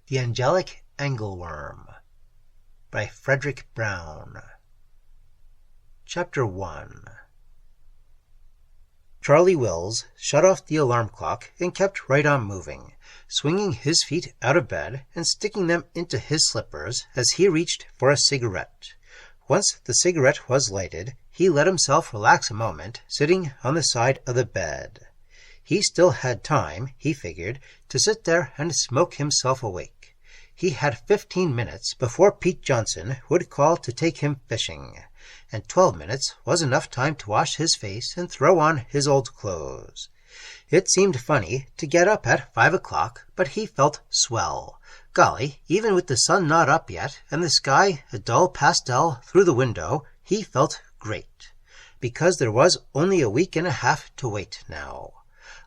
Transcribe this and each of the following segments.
The Angelic Angleworm by Fredric Brown. Chapter 1. Charlie Wills shut off the alarm clock and kept right on moving, swinging his feet out of bed and sticking them into his slippers as he reached for a cigarette. Once the cigarette was lighted, he let himself relax a moment, sitting on the side of the bed. He still had time, he figured, to sit there and smoke himself awake. He had 15 minutes before Pete Johnson would call to take him fishing, and 12 minutes was enough time to wash his face and throw on his old clothes. It seemed funny to get up at 5 o'clock, but he felt swell. Golly, even with the sun not up yet, and the sky a dull pastel through the window, he felt great. Because there was only a week and a half to wait now.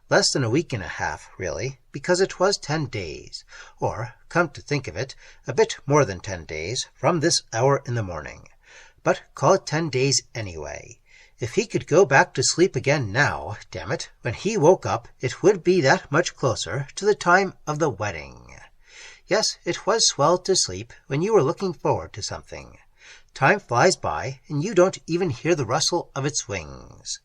Less than a week and a half, really, because it was 10 days, or, come to think of it, a bit more than 10 days from this hour in the morning. But call it 10 days anyway. If he could go back to sleep again now, damn it, when he woke up, it would be that much closer to the time of the wedding. Yes, it was swell to sleep when you were looking forward to something. Time flies by, and you don't even hear the rustle of its wings.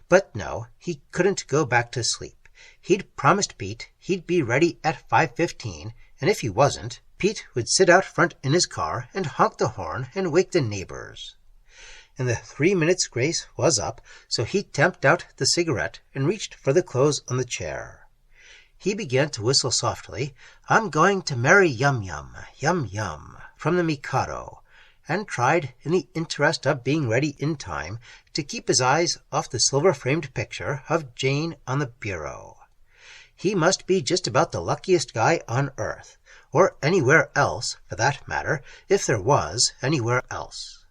But no, he couldn't go back to sleep. He'd promised Pete he'd be ready at 5:15, and if he wasn't, Pete would sit out front in his car and honk the horn and wake the neighbors. And the 3 minutes grace was up, so he tamped out the cigarette and reached for the clothes on the chair. He began to whistle softly, "I'm going to marry Yum Yum, Yum Yum," from the Mikado, and tried, in the interest of being ready in time, to keep his eyes off the silver-framed picture of Jane on the bureau. He must be just about the luckiest guy on earth, or anywhere else, for that matter, if there was anywhere else.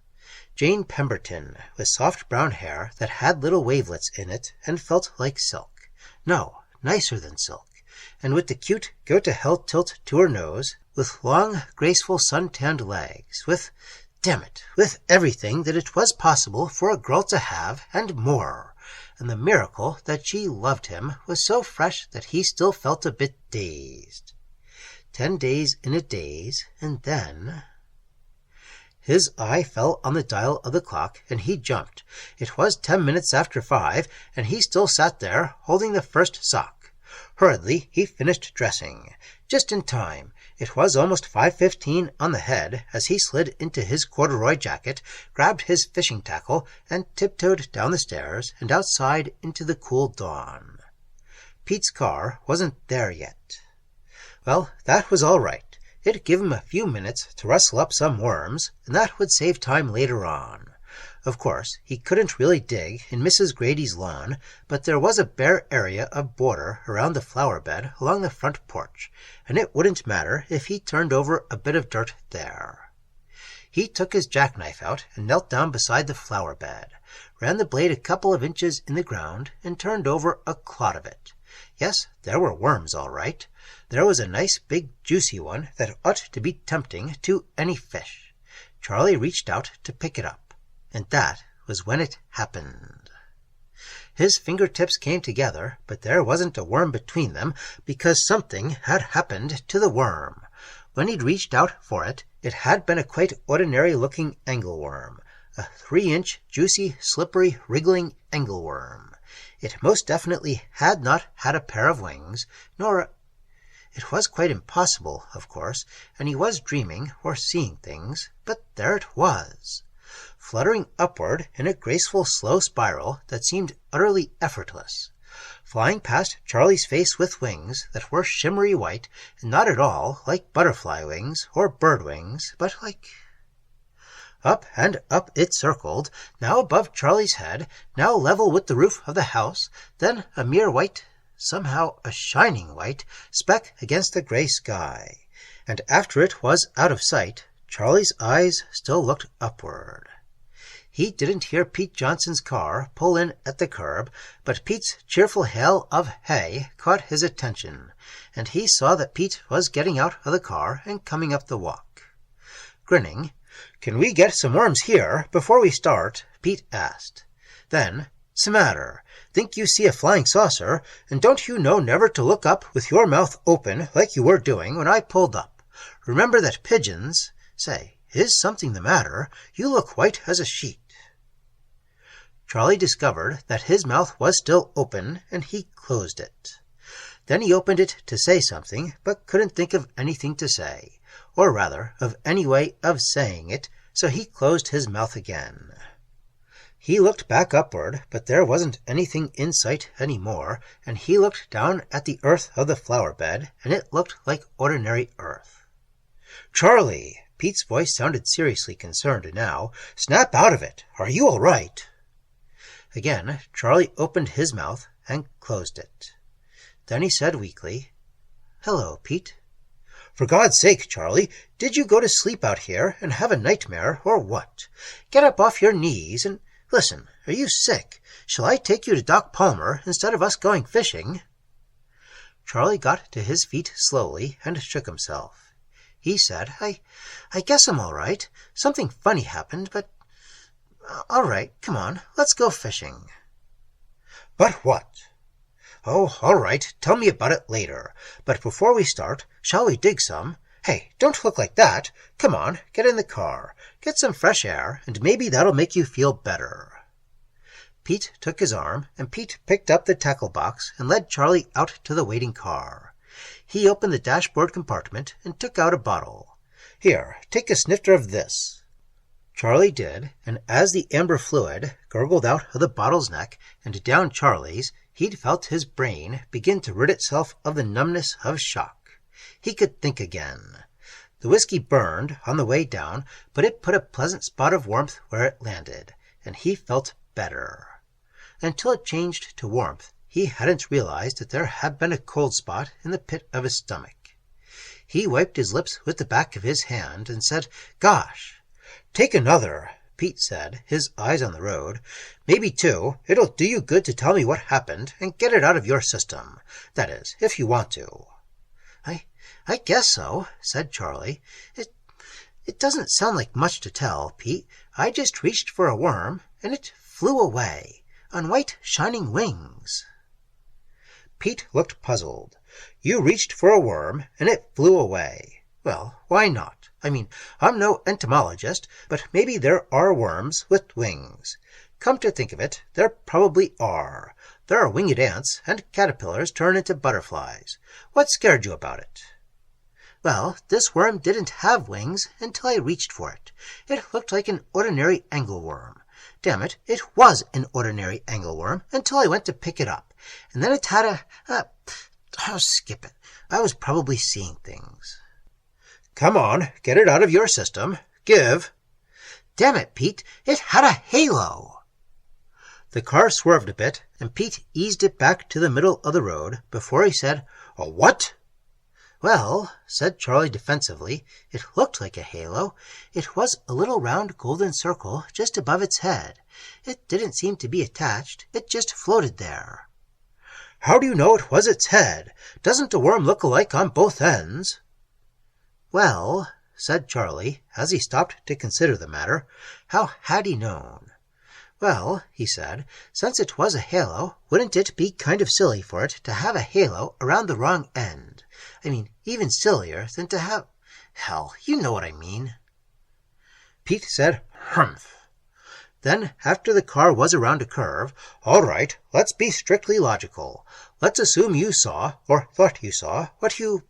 Jane Pemberton, with soft brown hair that had little wavelets in it and felt like silk. No, nicer than silk. And with the cute go-to-hell tilt to her nose, with long, graceful sun-tanned legs, with everything that it was possible for a girl to have, and more. And the miracle that she loved him was so fresh that he still felt a bit dazed. 10 days in a daze, and then... His eye fell on the dial of the clock, and he jumped. It was 10 minutes after 5, and he still sat there, holding the first sock. Hurriedly, he finished dressing. Just in time. It was almost 5:15 on the head as he slid into his corduroy jacket, grabbed his fishing tackle, and tiptoed down the stairs and outside into the cool dawn. Pete's car wasn't there yet. Well, that was all right. It'd give him a few minutes to rustle up some worms, and that would save time later on. Of course, he couldn't really dig in Mrs. Grady's lawn, but there was a bare area of border around the flower bed along the front porch, and it wouldn't matter if he turned over a bit of dirt there. He took his jackknife out and knelt down beside the flower bed, ran the blade a couple of inches in the ground, and turned over a clod of it. Yes, there were worms, all right. There was a nice big juicy one that ought to be tempting to any fish. Charlie reached out to pick it up. And that was when it happened. His fingertips came together, but there wasn't a worm between them, because something had happened to the worm. When he'd reached out for it, it had been a quite ordinary-looking angleworm, a 3-inch, juicy, slippery, wriggling angleworm. It most definitely had not had a pair of wings, nor... It was quite impossible, of course, and he was dreaming or seeing things, but there it was. Fluttering upward in a graceful slow spiral that seemed utterly effortless, flying past Charlie's face with wings that were shimmery white and not at all like butterfly wings or bird wings, but like... Up and up it circled, now above Charlie's head, now level with the roof of the house, then a mere white, somehow a shining white, speck against the gray sky. And after it was out of sight, Charlie's eyes still looked upward. He didn't hear Pete Johnson's car pull in at the curb, but Pete's cheerful hail of "Hey" caught his attention, and he saw that Pete was getting out of the car and coming up the walk. Grinning, "Can we get some worms here before we start?" Pete asked. Then, "'Smatter? Think you see a flying saucer, and don't you know never to look up with your mouth open like you were doing when I pulled up? Remember that pigeons... Say, is something the matter? You look white as a sheet." Charlie discovered that his mouth was still open, and he closed it. Then he opened it to say something, but couldn't think of anything to say, or rather, of any way of saying it, so he closed his mouth again. He looked back upward, but there wasn't anything in sight any more, and he looked down at the earth of the flower bed, and it looked like ordinary earth. "Charlie!" Pete's voice sounded seriously concerned now. "Snap out of it! Are you all right?" Again, Charlie opened his mouth and closed it. Then he said weakly, "Hello, Pete." "For God's sake, Charlie, did you go to sleep out here and have a nightmare, or what? Get up off your knees and... Listen, are you sick? Shall I take you to Doc Palmer instead of us going fishing?" Charlie got to his feet slowly and shook himself. He said, I guess I'm all right. Something funny happened, but... All right, come on, let's go fishing." "But what?" "Oh, all right, tell me about it later. But before we start, shall we dig some? Hey, don't look like that. Come on, get in the car. Get some fresh air, and maybe that'll make you feel better." Pete took his arm, and Pete picked up the tackle box and led Charlie out to the waiting car. He opened the dashboard compartment and took out a bottle. "Here, take a snifter of this." Charlie did, and as the amber fluid gurgled out of the bottle's neck and down Charlie's, he'd felt his brain begin to rid itself of the numbness of shock. He could think again. The whiskey burned on the way down, but it put a pleasant spot of warmth where it landed, and he felt better. Until it changed to warmth, he hadn't realized that there had been a cold spot in the pit of his stomach. He wiped his lips with the back of his hand and said, "Gosh!" "Take another," Pete said, his eyes on the road. "Maybe two. It'll do you good to tell me what happened and get it out of your system. That is, if you want to." I guess so," said Charlie. It doesn't sound like much to tell, Pete. I just reached for a worm, and it flew away, on white shining wings." Pete looked puzzled. "You reached for a worm, and it flew away. Well, why not? I mean, I'm no entomologist, but maybe there are worms with wings. Come to think of it, there probably are. There are winged ants, and caterpillars turn into butterflies. What scared you about it?" "Well, this worm didn't have wings until I reached for it. It looked like an ordinary angleworm. Damn it, it was an ordinary angleworm until I went to pick it up. And then it had oh, skip it. I was probably seeing things." "Come on, get it out of your system. Give." "Damn it, Pete, it had a halo." The car swerved a bit, and Pete eased it back to the middle of the road before he said, "A what?" "Well," said Charlie defensively, "it looked like a halo. It was a little round golden circle just above its head. It didn't seem to be attached. It just floated there." "How do you know it was its head? Doesn't a worm look alike on both ends?" "Well," said Charlie, as he stopped to consider the matter, how had he known? "Well," he said, "since it was a halo, wouldn't it be kind of silly for it to have a halo around the wrong end? I mean, even sillier than to have... Hell, you know what I mean." Pete said, "Humph." Then, after the car was around a curve, "All right, let's be strictly logical. Let's assume you saw, or thought you saw, what you...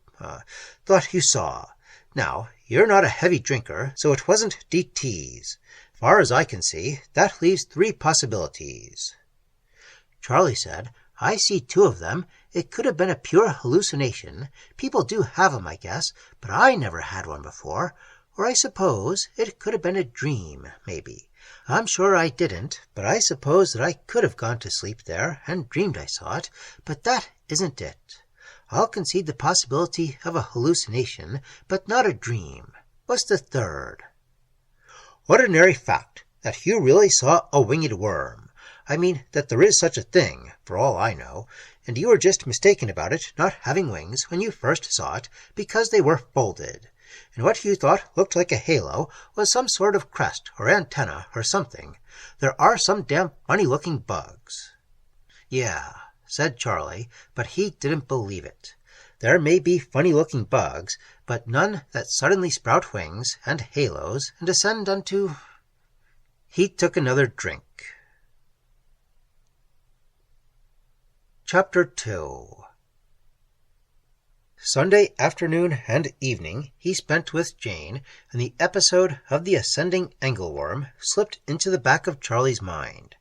thought you saw. Now, you're not a heavy drinker, so it wasn't D.T.s. Far as I can see, that leaves 3 possibilities." Charlie said, "I see 2 of them. It could have been a pure hallucination. People do have 'em, I guess, but I never had one before. Or I suppose it could have been a dream, maybe. I'm sure I didn't, but I suppose that I could have gone to sleep there and dreamed I saw it, but that isn't it. I'll concede the possibility of a hallucination, but not a dream. What's the 3rd? "Ordinary fact, that you really saw a winged worm. I mean that there is such a thing, for all I know, and you were just mistaken about it not having wings when you first saw it, because they were folded. And what you thought looked like a halo was some sort of crest or antenna or something. There are some damn funny-looking bugs." "Yeah," said Charlie, but he didn't believe it. There may be funny-looking bugs, but none that suddenly sprout wings and halos and descend unto... He took another drink. Chapter 2. Sunday afternoon and evening he spent with Jane, and the episode of the ascending Angleworm slipped into the back of Charlie's mind.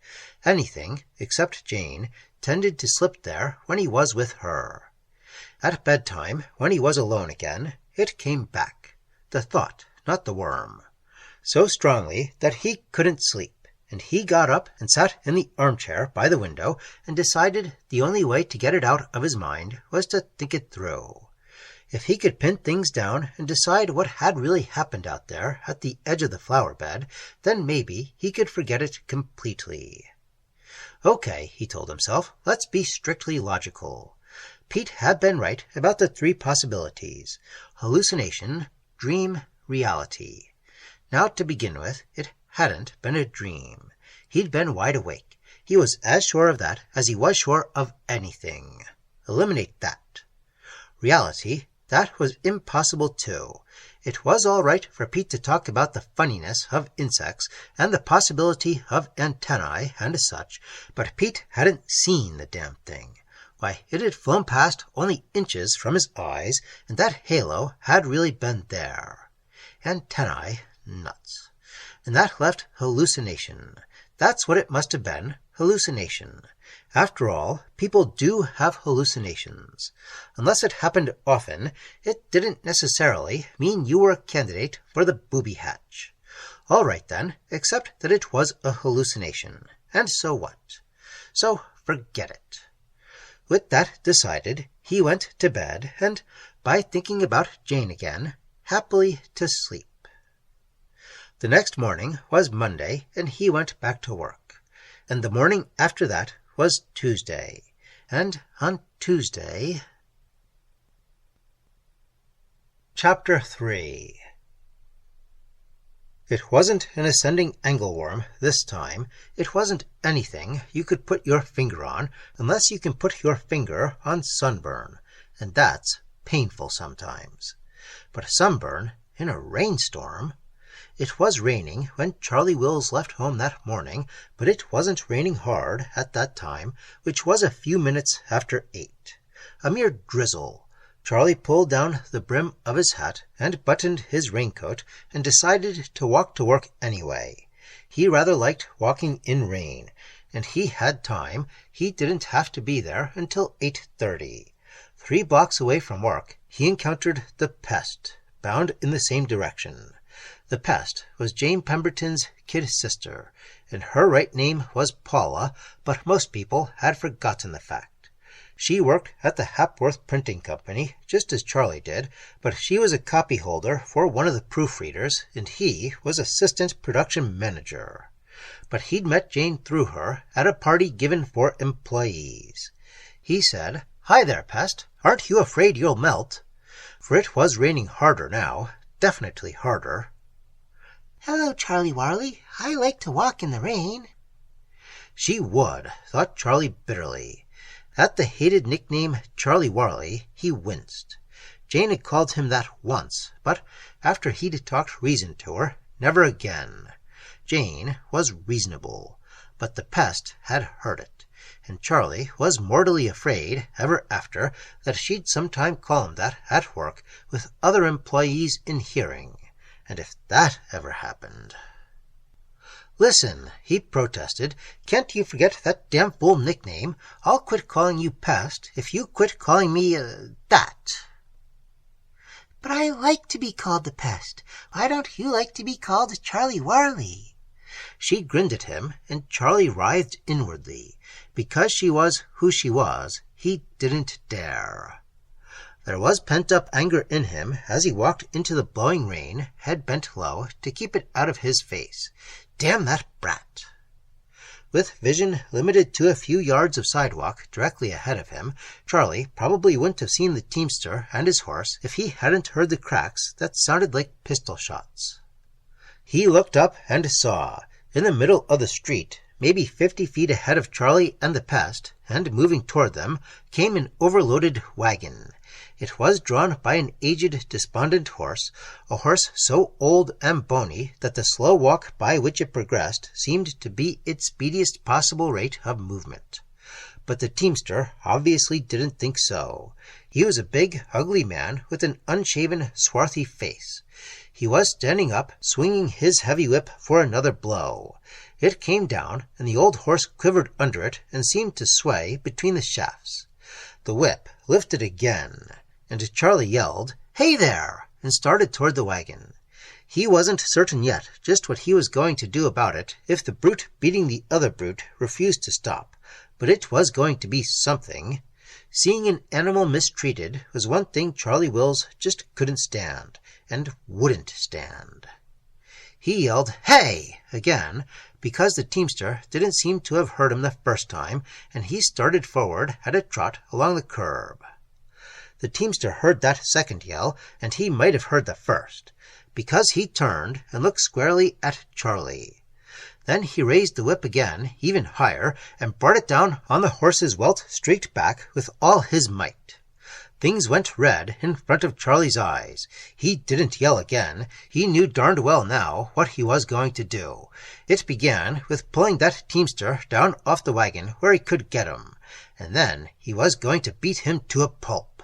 Anything, except Jane, tended to slip there when he was with her. At bedtime, when he was alone again, it came back. The thought, not the worm. So strongly that he couldn't sleep, and he got up and sat in the armchair by the window and decided the only way to get it out of his mind was to think it through. If he could pin things down and decide what had really happened out there at the edge of the flower bed, then maybe he could forget it completely. Okay, he told himself, let's be strictly logical. Pete had been right about the three possibilities: hallucination, dream, reality. Now, to begin with, it hadn't been a dream. He'd been wide awake. He was as sure of that as he was sure of anything. Eliminate that. Reality, that was impossible too. It was all right for Pete to talk about the funniness of insects and the possibility of antennae and such, but Pete hadn't seen the damn thing. Why, it had flown past only inches from his eyes, and that halo had really been there. Antennae, nuts. And that left hallucination. That's what it must have been, hallucination. After all, people do have hallucinations. Unless it happened often, it didn't necessarily mean you were a candidate for the booby hatch. All right then, except that it was a hallucination. And so what? So forget it. With that decided, he went to bed, and, by thinking about Jane again, happily to sleep. The next morning was Monday, and he went back to work. And the morning after that was Tuesday. And on Tuesday... Chapter 3. It wasn't an ascending angleworm this time. It wasn't anything you could put your finger on, unless you can put your finger on sunburn, and that's painful sometimes. But sunburn in a rainstorm... It was raining when Charlie Wills left home that morning, but it wasn't raining hard at that time, which was a few minutes after 8. A mere drizzle. Charlie pulled down the brim of his hat and buttoned his raincoat and decided to walk to work anyway. He rather liked walking in rain, and he had time. He didn't have to be there until 8:30. 3 blocks away from work, he encountered the pest, bound in the same direction. The pest was Jane Pemberton's kid sister, and her right name was Paula, but most people had forgotten the fact. She worked at the Hapworth Printing Company, just as Charlie did, but she was a copy holder for one of the proofreaders, and he was assistant production manager. But he'd met Jane through her at a party given for employees. He said, "Hi there, Pest. Aren't you afraid you'll melt?" For it was raining harder now, definitely harder. "Hello, Charlie Warley. I like to walk in the rain." She would, thought Charlie bitterly. At the hated nickname Charlie Warley, he winced. Jane had called him that once, but after he'd talked reason to her, never again. Jane was reasonable, but the pest had heard it, and Charlie was mortally afraid ever after that she'd sometime call him that at work with other employees in hearing. And if that ever happened... "Listen," he protested, "can't you forget that damn fool nickname? I'll quit calling you Pest if you quit calling me, that." "But I like to be called the Pest. Why don't you like to be called Charlie Warley?" She grinned at him, and Charlie writhed inwardly. Because she was who she was, he didn't dare. There was pent-up anger in him as he walked into the blowing rain, head bent low to keep it out of his face. Damn that brat! With vision limited to a few yards of sidewalk directly ahead of him, Charlie probably wouldn't have seen the teamster and his horse if he hadn't heard the cracks that sounded like pistol shots. He looked up and saw, in the middle of the street, maybe 50 feet ahead of Charlie and the pest, and moving toward them came an overloaded wagon. It was drawn by an aged, despondent horse, a horse so old and bony that the slow walk by which it progressed seemed to be its speediest possible rate of movement. But the teamster obviously didn't think so. He was a big, ugly man with an unshaven, swarthy face. He was standing up, swinging his heavy whip for another blow. It came down, and the old horse quivered under it and seemed to sway between the shafts. The whip lifted again, and Charlie yelled, "Hey there!" and started toward the wagon. He wasn't certain yet just what he was going to do about it if the brute beating the other brute refused to stop, but it was going to be something. Seeing an animal mistreated was one thing Charlie Wills just couldn't stand, and wouldn't stand. He yelled, "Hey!" again, because the teamster didn't seem to have heard him the first time, and he started forward at a trot along the curb. The teamster heard that second yell, and he might have heard the first, because he turned and looked squarely at Charlie. Then he raised the whip again, even higher, and brought it down on the horse's welt-streaked back with all his might. Things went red in front of Charlie's eyes. He didn't yell again. He knew darned well now what he was going to do. It began with pulling that teamster down off the wagon where he could get him, and then he was going to beat him to a pulp.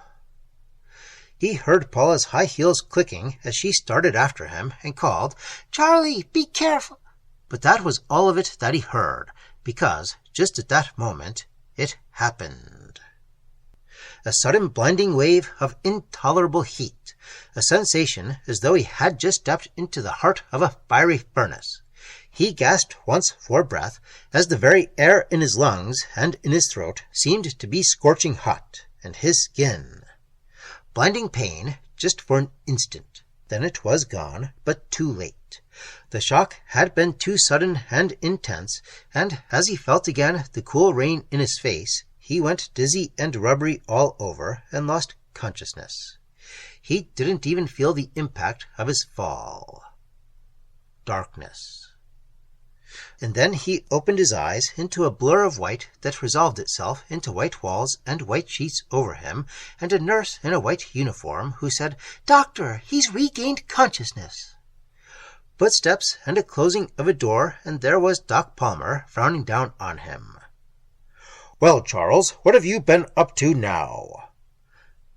He heard Paula's high heels clicking as she started after him and called, "Charlie, be careful!" But that was all of it that he heard, because just at that moment it happened. A sudden blinding wave of intolerable heat, a sensation as though he had just stepped into the heart of a fiery furnace. He gasped once for breath, as the very air in his lungs and in his throat seemed to be scorching hot, and his skin. Blinding pain, just for an instant. Then it was gone, but too late. The shock had been too sudden and intense, and as he felt again the cool rain in his face, he went dizzy and rubbery all over and lost consciousness. He didn't even feel the impact of his fall. Darkness. And then he opened his eyes into a blur of white that resolved itself into white walls and white sheets over him, and a nurse in a white uniform who said, "Doctor, he's regained consciousness." Footsteps and a closing of a door, and there was Doc Palmer frowning down on him. "Well, Charles, what have you been up to now?"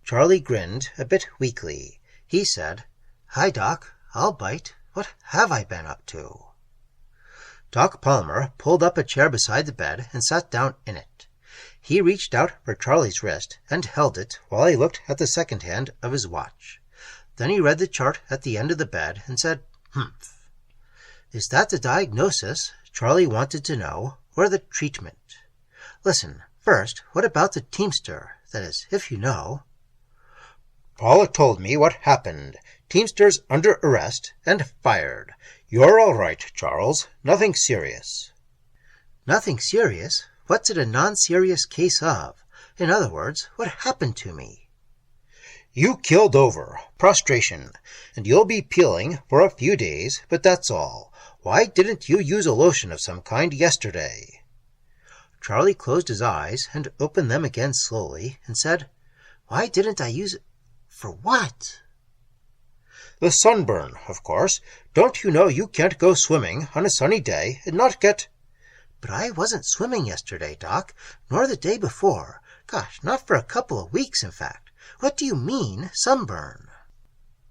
Charlie grinned a bit weakly. He said, "Hi, Doc. I'll bite. What have I been up to?" Doc Palmer pulled up a chair beside the bed and sat down in it. He reached out for Charlie's wrist and held it while he looked at the second hand of his watch. Then he read the chart at the end of the bed and said, "Humph. Is that the diagnosis?" Charlie wanted to know, "or the treatment? Listen, first, what about the teamster? That is, if you know." "Paula told me what happened. Teamster's under arrest and fired. You're all right, Charles. Nothing serious." "Nothing serious? What's it a non-serious case of? In other words, what happened to me?" "You killed over. Prostration. And you'll be peeling for a few days, but that's all. Why didn't you use a lotion of some kind yesterday?" Charlie closed his eyes and opened them again slowly and said, "Why didn't I use it? For what?" "The sunburn, of course. Don't you know you can't go swimming on a sunny day and not get—" "But I wasn't swimming yesterday, Doc, nor the day before. Gosh, not for a couple of weeks, in fact. What do you mean, sunburn?"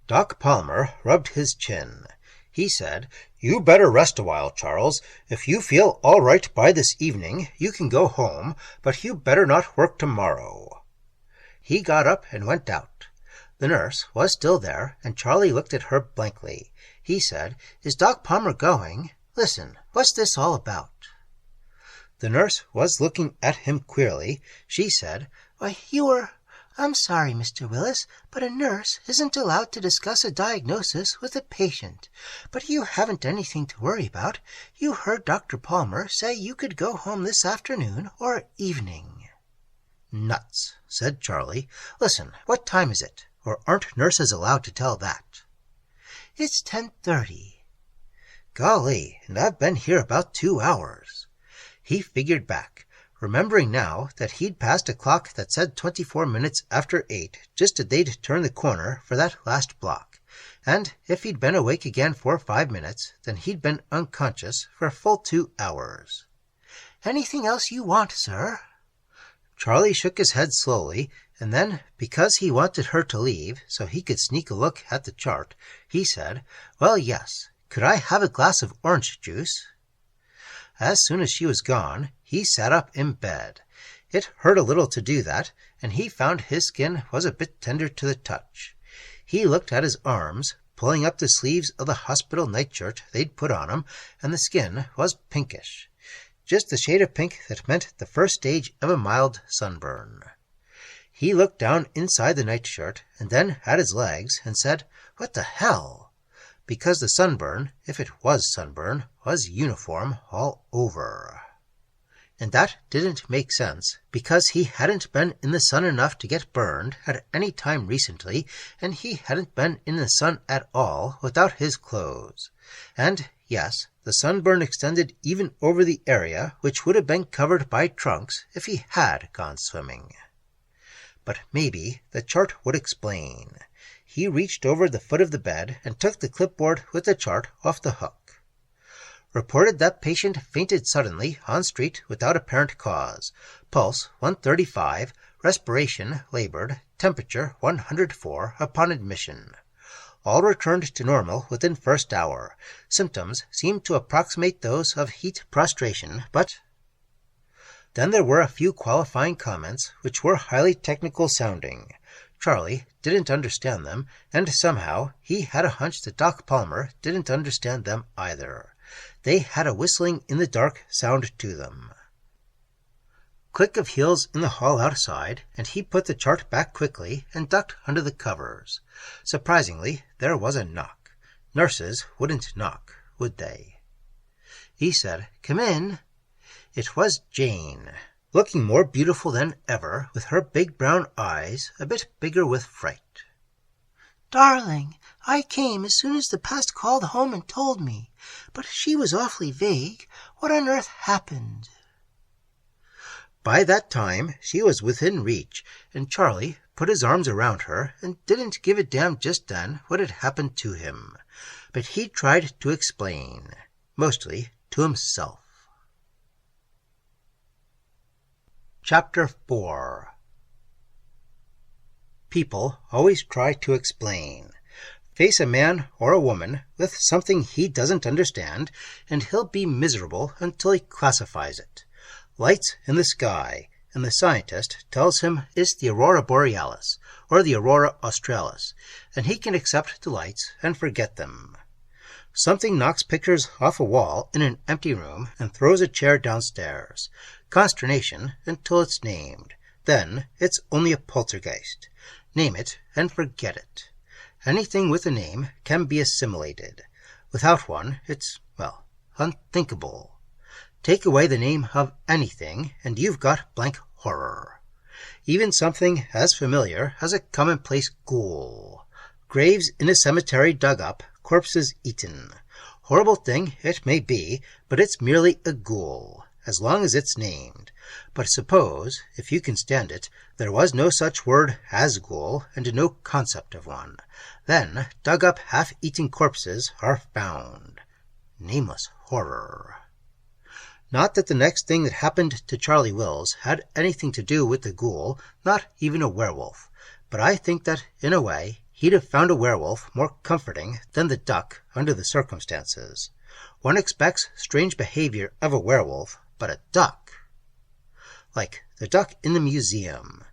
Doc Palmer rubbed his chin. He said, "You better rest a while, Charles. If you feel all right by this evening, you can go home, but you better not work tomorrow." He got up and went out. The nurse was still there, and Charlie looked at her blankly. He said, "Is Doc Palmer going? Listen, what's this all about?" The nurse was looking at him queerly. She said, "Why, I'm sorry, Mr. Willis, but a nurse isn't allowed to discuss a diagnosis with a patient. But you haven't anything to worry about. You heard Dr. Palmer say you could go home this afternoon or evening." "Nuts," said Charlie. "Listen, what time is it? Or aren't nurses allowed to tell that?" "It's 10:30. "Golly, and I've been here about 2 hours." He figured back. remembering now that he'd passed a clock that said 24 minutes after 8 just as they'd turned the corner for that last block, and if he'd been awake again for 5 minutes, then he'd been unconscious for a full 2 hours. Anything else you want, sir? Charlie shook his head slowly, and then, because he wanted her to leave so he could sneak a look at the chart, he said, "Well, yes. Could I have a glass of orange juice?" As soon as she was gone, he sat up in bed. It hurt a little to do that, and he found his skin was a bit tender to the touch. He looked at his arms, pulling up the sleeves of the hospital nightshirt they'd put on him, and the skin was pinkish. Just the shade of pink that meant the first stage of a mild sunburn. He looked down inside the nightshirt, and then at his legs, and said, "What the hell?" Because the sunburn, if it was sunburn, was uniform all over. And that didn't make sense, because he hadn't been in the sun enough to get burned at any time recently, and he hadn't been in the sun at all without his clothes. And yes, the sunburn extended even over the area which would have been covered by trunks if he had gone swimming. But maybe the chart would explain. He reached over the foot of the bed and took the clipboard with the chart off the hook. Reported that patient fainted suddenly on street without apparent cause. Pulse 135, respiration labored, temperature 104 upon admission. All returned to normal within first hour. Symptoms seemed to approximate those of heat prostration, but... Then there were a few qualifying comments which were highly technical sounding. Charlie didn't understand them, and somehow he had a hunch that Doc Palmer didn't understand them either. They had a whistling in the dark sound to them. Click of heels in the hall outside, and he put the chart back quickly and ducked under the covers. Surprisingly, there was a knock. Nurses wouldn't knock, would they? He said, "Come in." It was Jane, looking more beautiful than ever, with her big brown eyes a bit bigger with fright. "Darling, I came as soon as the pest called home and told me, but she was awfully vague. What on earth happened?" By that time, she was within reach, and Charlie put his arms around her and didn't give a damn just then what had happened to him. But he tried to explain, mostly to himself. Chapter 4. People always try to explain. Face a man or a woman with something he doesn't understand, and he'll be miserable until he classifies it. Lights in the sky, and the scientist tells him it's the aurora borealis, or the aurora australis, and he can accept the lights and forget them. Something knocks pictures off a wall in an empty room and throws a chair downstairs. Consternation until it's named. Then it's only a poltergeist. Name it and forget it. Anything with a name can be assimilated. Without one, it's, well, unthinkable. Take away the name of anything, and you've got blank horror. Even something as familiar as a commonplace ghoul. Graves in a cemetery dug up, corpses eaten. Horrible thing it may be, but it's merely a ghoul, as long as it's named. But suppose, if you can stand it, there was no such word as ghoul, and no concept of one. Then dug-up half-eaten corpses are found. Nameless horror. Not that the next thing that happened to Charlie Wills had anything to do with the ghoul, not even a werewolf. But I think that, in a way, he'd have found a werewolf more comforting than the duck under the circumstances. One expects strange behavior of a werewolf, but a duck... Like the duck in the museum.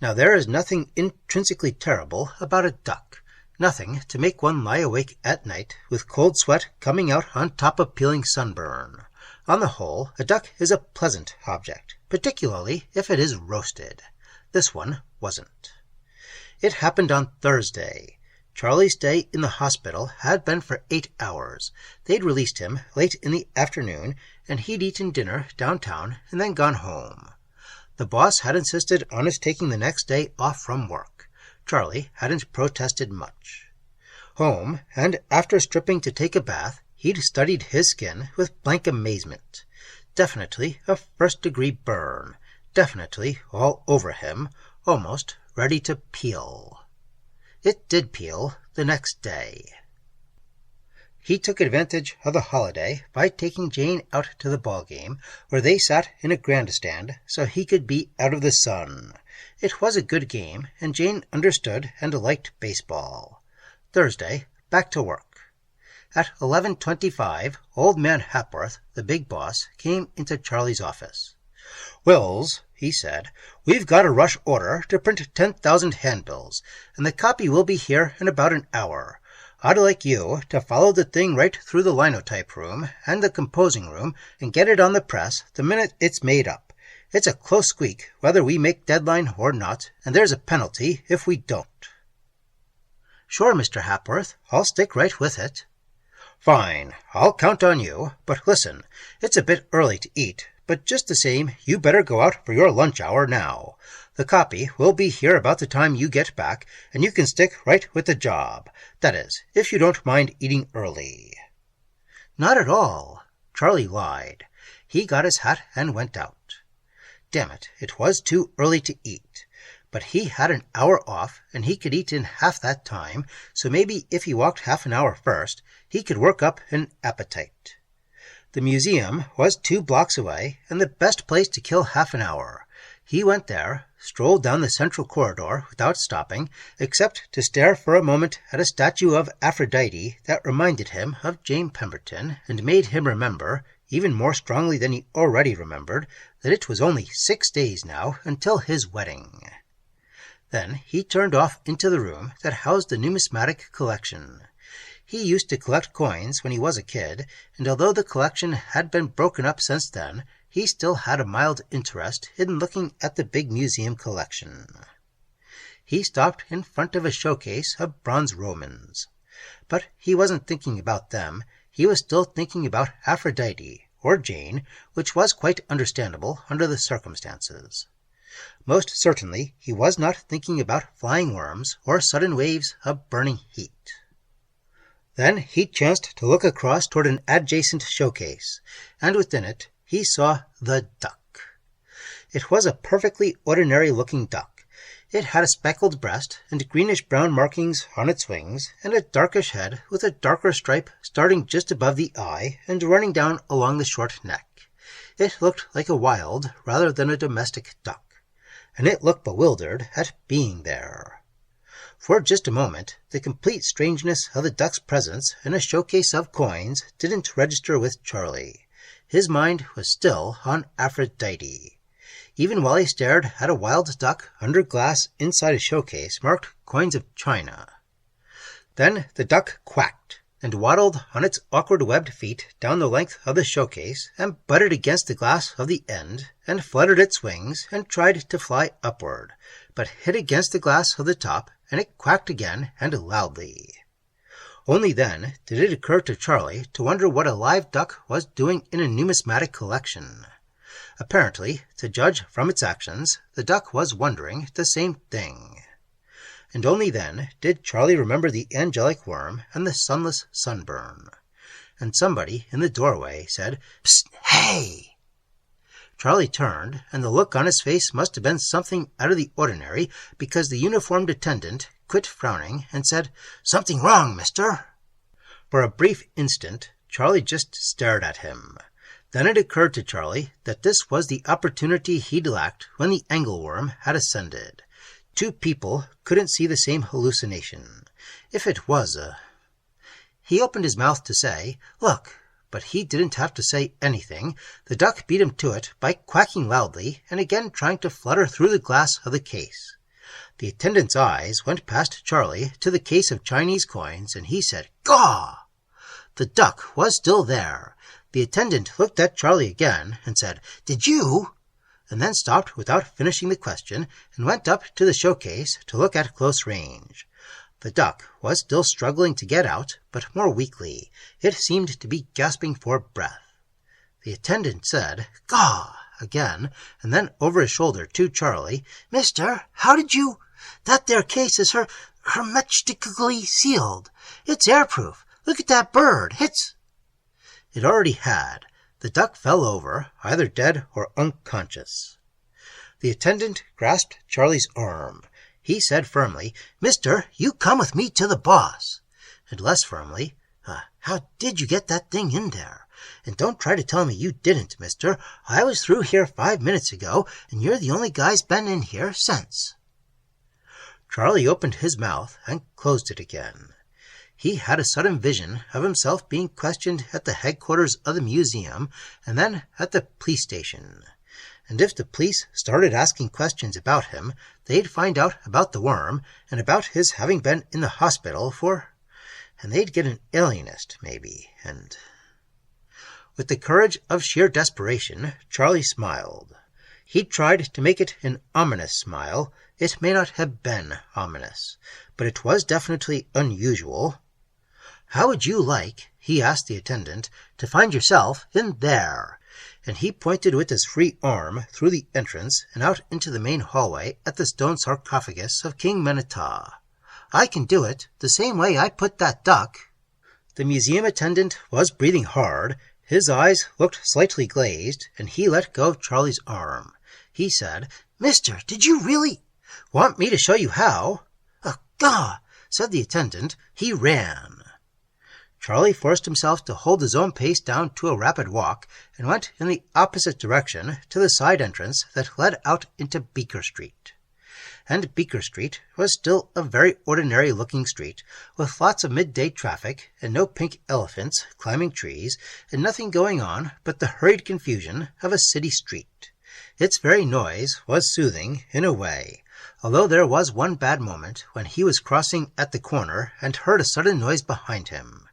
Now there is nothing intrinsically terrible about a duck. Nothing to make one lie awake at night with cold sweat coming out on top of peeling sunburn. On the whole, a duck is a pleasant object, particularly if it is roasted. This one wasn't. It happened on Thursday. Charlie's stay in the hospital had been for 8 hours. They'd released him late in the afternoon, and he'd eaten dinner downtown and then gone home. The boss had insisted on his taking the next day off from work. Charlie hadn't protested much. Home, and after stripping to take a bath, he'd studied his skin with blank amazement. Definitely a first-degree burn. Definitely all over him, almost ready to peel. It did peel the next day. He took advantage of the holiday by taking Jane out to the ball game, where they sat in a grandstand so he could be out of the sun. It was a good game, and Jane understood and liked baseball. Thursday, back to work. At 11:25, old man Hapworth, the big boss, came into Charlie's office. "Wills," he said, "we've got a rush order to print 10,000 handbills, and the copy will be here in about an hour. I'd like you to follow the thing right through the linotype room and the composing room and get it on the press the minute it's made up. It's a close squeak whether we make deadline or not, and there's a penalty if we don't." "Sure, Mr. Hapworth. I'll stick right with it." "Fine. I'll count on you. But listen, it's a bit early to eat, but just the same, you better go out for your lunch hour now. The copy will be here about the time you get back, and you can stick right with the job. That is, if you don't mind eating early." "Not at all." Charlie lied. He got his hat and went out. Damn it was too early to eat. But he had an hour off, and he could eat in half that time, so maybe if he walked half an hour first, he could work up an appetite. The museum was 2 blocks away, and the best place to kill half an hour. He went there, strolled down the central corridor without stopping, except to stare for a moment at a statue of Aphrodite that reminded him of Jane Pemberton, and made him remember, even more strongly than he already remembered, that it was only 6 days now until his wedding. Then he turned off into the room that housed the numismatic collection. He used to collect coins when he was a kid, and although the collection had been broken up since then, he still had a mild interest in looking at the big museum collection. He stopped in front of a showcase of bronze Romans. But he wasn't thinking about them. He was still thinking about Aphrodite, or Jane, which was quite understandable under the circumstances. Most certainly he was not thinking about flying worms or sudden waves of burning heat. Then he chanced to look across toward an adjacent showcase, and within it he saw the duck. It was a perfectly ordinary-looking duck. It had a speckled breast and greenish-brown markings on its wings, and a darkish head with a darker stripe starting just above the eye and running down along the short neck. It looked like a wild rather than a domestic duck, and it looked bewildered at being there. For just a moment, the complete strangeness of the duck's presence in a showcase of coins didn't register with Charlie. His mind was still on Aphrodite. Even while he stared at a wild duck under glass inside a showcase marked coins of China. Then the duck quacked and waddled on its awkward webbed feet down the length of the showcase and butted against the glass of the end and fluttered its wings and tried to fly upward, but hit against the glass of the top, and it quacked again and loudly. Only then did it occur to Charlie to wonder what a live duck was doing in a numismatic collection. Apparently, to judge from its actions, the duck was wondering the same thing. And only then did Charlie remember the angelic worm and the sunless sunburn. And somebody in the doorway said, "Psst, hey!" Charlie turned, and the look on his face must have been something out of the ordinary, because the uniformed attendant quit frowning and said, "Something wrong, mister?" For a brief instant, Charlie just stared at him. Then it occurred to Charlie that this was the opportunity he'd lacked when the Angleworm had ascended. 2 people couldn't see the same hallucination. If it was a... He opened his mouth to say, "Look," but he didn't have to say anything. The duck beat him to it by quacking loudly and again trying to flutter through the glass of the case. The attendant's eyes went past Charlie to the case of Chinese coins, and he said, "Gaw!" The duck was still there. The attendant looked at Charlie again and said, "Did you?" and then stopped without finishing the question and went up to the showcase to look at close range. The duck was still struggling to get out, but more weakly. It seemed to be gasping for breath. The attendant said, "Gaw!" again, and then over his shoulder to Charlie, "Mister, how did you... That there case is hermetically sealed. It's airproof. Look at that bird. It's..." It already had. The duck fell over, either dead or unconscious. The attendant grasped Charlie's arm. He said firmly, "Mister, you come with me to the boss." And less firmly, "How did you get that thing in there? And don't try to tell me you didn't, mister. I was through here 5 minutes ago, and you're the only guy's been in here since." Charlie opened his mouth and closed it again. He had a sudden vision of himself being questioned at the headquarters of the museum and then at the police station. And if the police started asking questions about him, they'd find out about the worm and about his having been in the hospital and they'd get an alienist, maybe, and... With the courage of sheer desperation, Charlie smiled. He tried to make it an ominous smile. It may not have been ominous, but it was definitely unusual. "How would you like," he asked the attendant, "to find yourself in there?" And he pointed with his free arm through the entrance and out into the main hallway at the stone sarcophagus of King Menata. "I can do it, the same way I put that duck." The museum attendant was breathing hard. His eyes looked slightly glazed, and he let go of Charlie's arm. He said, "Mister, did you really—" "Want me to show you how?" "Gah!" said the attendant. He ran. Charlie forced himself to hold his own pace down to a rapid walk and went in the opposite direction to the side entrance that led out into Beaker Street. And Beaker Street was still a very ordinary-looking street, with lots of midday traffic, and no pink elephants climbing trees, and nothing going on but the hurried confusion of a city street. Its very noise was soothing, in a way, although there was one bad moment when he was crossing at the corner and heard a sudden noise behind him.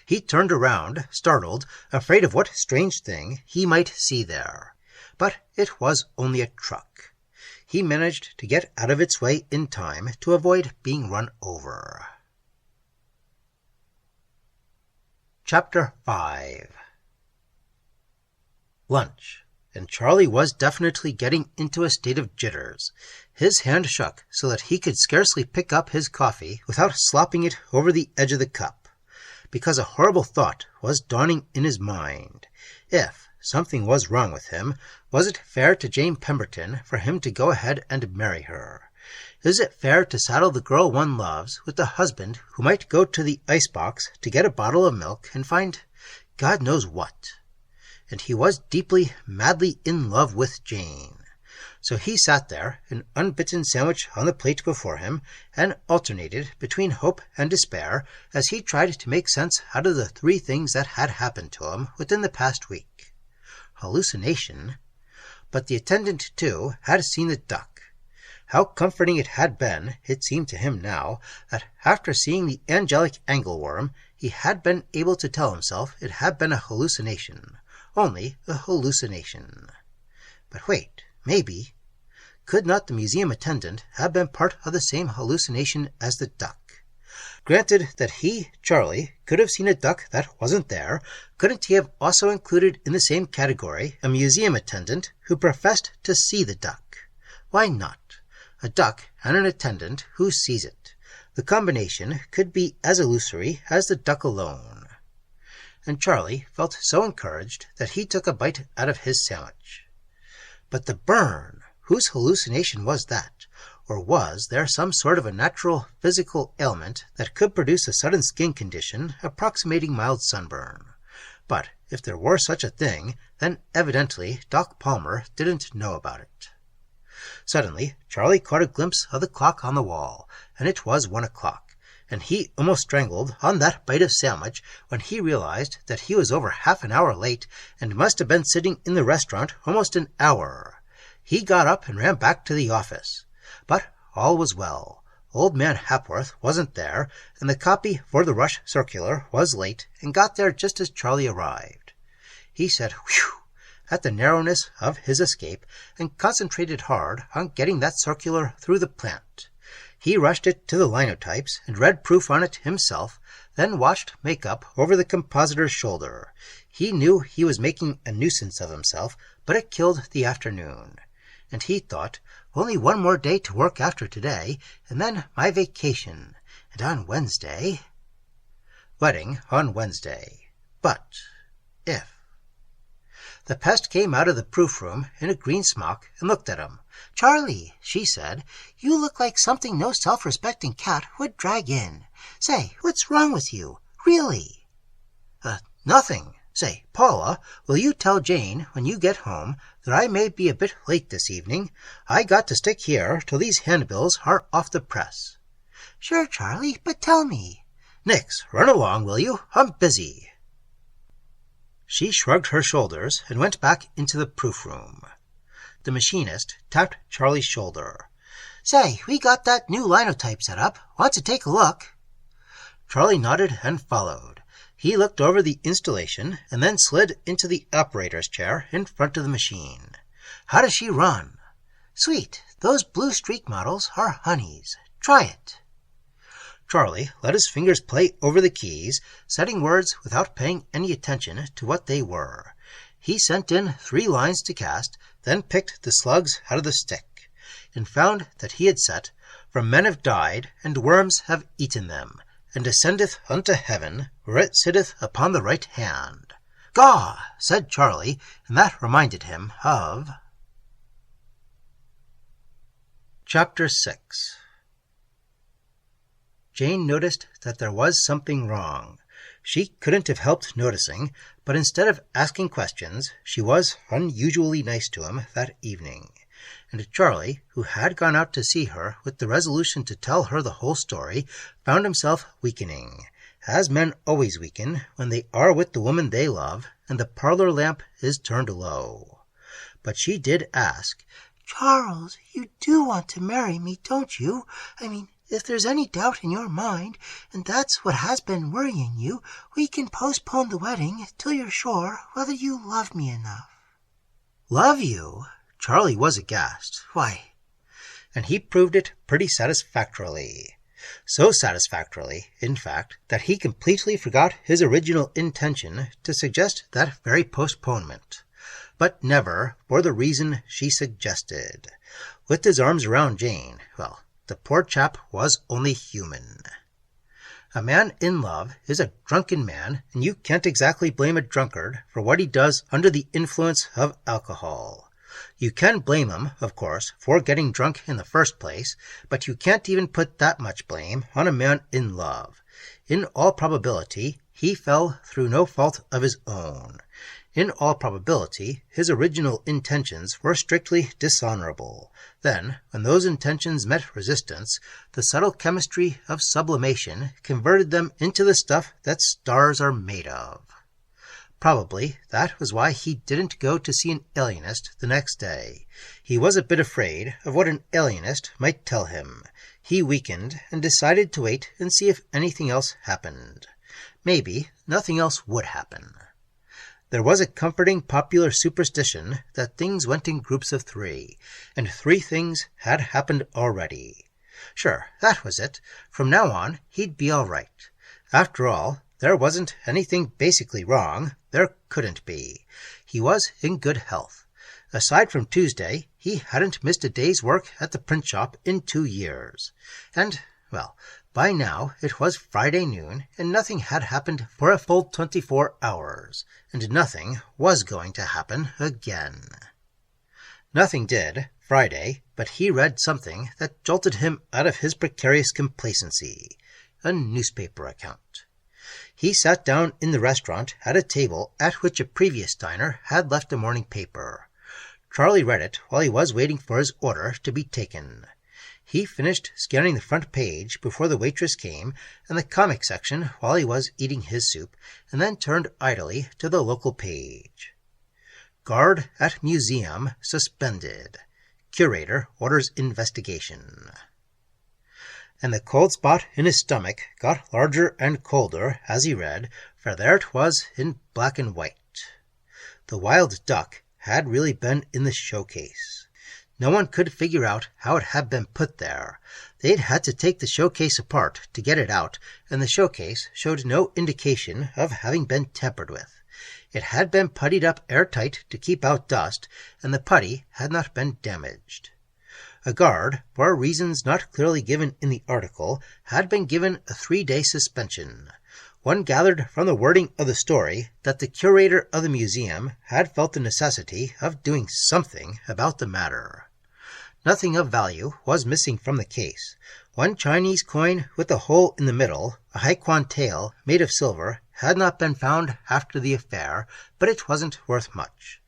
He turned around, startled, afraid of what strange thing he might see there. But it was only a truck. He managed to get out of its way in time to avoid being run over. Chapter 5. Lunch, and Charlie was definitely getting into a state of jitters. His hand shook so that he could scarcely pick up his coffee without slopping it over the edge of the cup, because a horrible thought was dawning in his mind. If something was wrong with him, was it fair to Jane Pemberton for him to go ahead and marry her? Is it fair to saddle the girl one loves with a husband who might go to the icebox to get a bottle of milk and find God knows what? And he was deeply, madly in love with Jane. So he sat there, an unbitten sandwich on the plate before him, and alternated between hope and despair as he tried to make sense out of the 3 things that had happened to him within the past week. Hallucination. But the attendant, too, had seen the duck. How comforting it had been, it seemed to him now, that after seeing the angelic angleworm, he had been able to tell himself it had been a hallucination. Only a hallucination. But wait, maybe. Could not the museum attendant have been part of the same hallucination as the duck? Granted that he, Charlie, could have seen a duck that wasn't there, couldn't he have also included in the same category a museum attendant who professed to see the duck? Why not? A duck and an attendant who sees it. The combination could be as illusory as the duck alone. And Charlie felt so encouraged that he took a bite out of his sandwich. But the burn! Whose hallucination was that? Or was there some sort of a natural physical ailment that could produce a sudden skin condition approximating mild sunburn? But if there were such a thing, then evidently Doc Palmer didn't know about it. Suddenly, Charlie caught a glimpse of the clock on the wall, and it was 1 o'clock, and he almost strangled on that bite of sandwich when he realized that he was over half an hour late and must have been sitting in the restaurant almost an hour. He got up and ran back to the office. But all was well. Old man Hapworth wasn't there, and the copy for the Rush circular was late and got there just as Charlie arrived. He said, "Whew!" at the narrowness of his escape and concentrated hard on getting that circular through the plant. He rushed it to the linotypes and read proof on it himself, then watched makeup over the compositor's shoulder. He knew he was making a nuisance of himself, but it killed the afternoon. And he thought, only 1 more day to work after today, and then my vacation. And on Wednesday... Wedding on Wednesday. But if... The pest came out of the proof-room in a green smock and looked at him. "Charlie," she said, "you look like something no self-respecting cat would drag in. Say, what's wrong with you? Really?" Nothing. Say, Paula, will you tell Jane when you get home that I may be a bit late this evening? I got to stick here till these handbills are off the press." "Sure, Charlie, but tell me." "Nix, run along, will you? I'm busy." She shrugged her shoulders and went back into the proof-room. The machinist tapped Charlie's shoulder. "Say, we got that new linotype set up. Want to take a look?" Charlie nodded and followed. He looked over the installation and then slid into the operator's chair in front of the machine. "How does she run?" "Sweet. Those blue streak models are honeys. Try it." Charlie let his fingers play over the keys, setting words without paying any attention to what they were. He sent in 3 lines to cast, then picked the slugs out of the stick, and found that he had set, "For men have died, and worms have eaten them, and descendeth unto heaven, where it sitteth upon the right hand." "Gaw!" said Charlie, and that reminded him of... Chapter 6. Jane noticed that there was something wrong. She couldn't have helped noticing, but instead of asking questions, she was unusually nice to him that evening. And Charlie, who had gone out to see her with the resolution to tell her the whole story, found himself weakening, as men always weaken when they are with the woman they love and the parlor lamp is turned low. But she did ask, "Charles, you do want to marry me, don't you? I mean, if there's any doubt in your mind, and that's what has been worrying you, we can postpone the wedding till you're sure whether you love me enough." "Love you?" Charlie was aghast. "Why?" And he proved it pretty satisfactorily. So satisfactorily, in fact, that he completely forgot his original intention to suggest that very postponement. But never for the reason she suggested. With his arms around Jane, well, the poor chap was only human. A man in love is a drunken man, and you can't exactly blame a drunkard for what he does under the influence of alcohol. You can blame him, of course, for getting drunk in the first place, but you can't even put that much blame on a man in love. In all probability, he fell through no fault of his own. In all probability, his original intentions were strictly dishonorable. Then, when those intentions met resistance, the subtle chemistry of sublimation converted them into the stuff that stars are made of. Probably that was why he didn't go to see an alienist the next day. He was a bit afraid of what an alienist might tell him. He weakened and decided to wait and see if anything else happened. Maybe nothing else would happen. There was a comforting popular superstition that things went in groups of 3, and 3 things had happened already. Sure, that was it. From now on, he'd be all right. After all, there wasn't anything basically wrong. There couldn't be. He was in good health. Aside from Tuesday, he hadn't missed a day's work at the print shop in 2 years. And, well, by now it was Friday noon, and nothing had happened for a full 24 hours, and nothing was going to happen again. Nothing did, Friday, but he read something that jolted him out of his precarious complacency. A newspaper account. He sat down in the restaurant at a table at which a previous diner had left a morning paper. Charlie read it while he was waiting for his order to be taken. He finished scanning the front page before the waitress came, and the comic section while he was eating his soup, and then turned idly to the local page. Guard at museum suspended. Curator orders investigation. And the cold spot in his stomach got larger and colder as he read, for there it was in black and white. The wild duck had really been in the showcase. No one could figure out how it had been put there. They'd had to take the showcase apart to get it out, and the showcase showed no indication of having been tampered with. It had been puttied up airtight to keep out dust, and the putty had not been damaged. A guard, for reasons not clearly given in the article, had been given a 3-day suspension. one gathered from the wording of the story that the curator of the museum had felt the necessity of doing something about the matter. Nothing of value was missing from the case. One Chinese coin with a hole in the middle, a Haiquan tael made of silver, had not been found after the affair, but it wasn't worth much.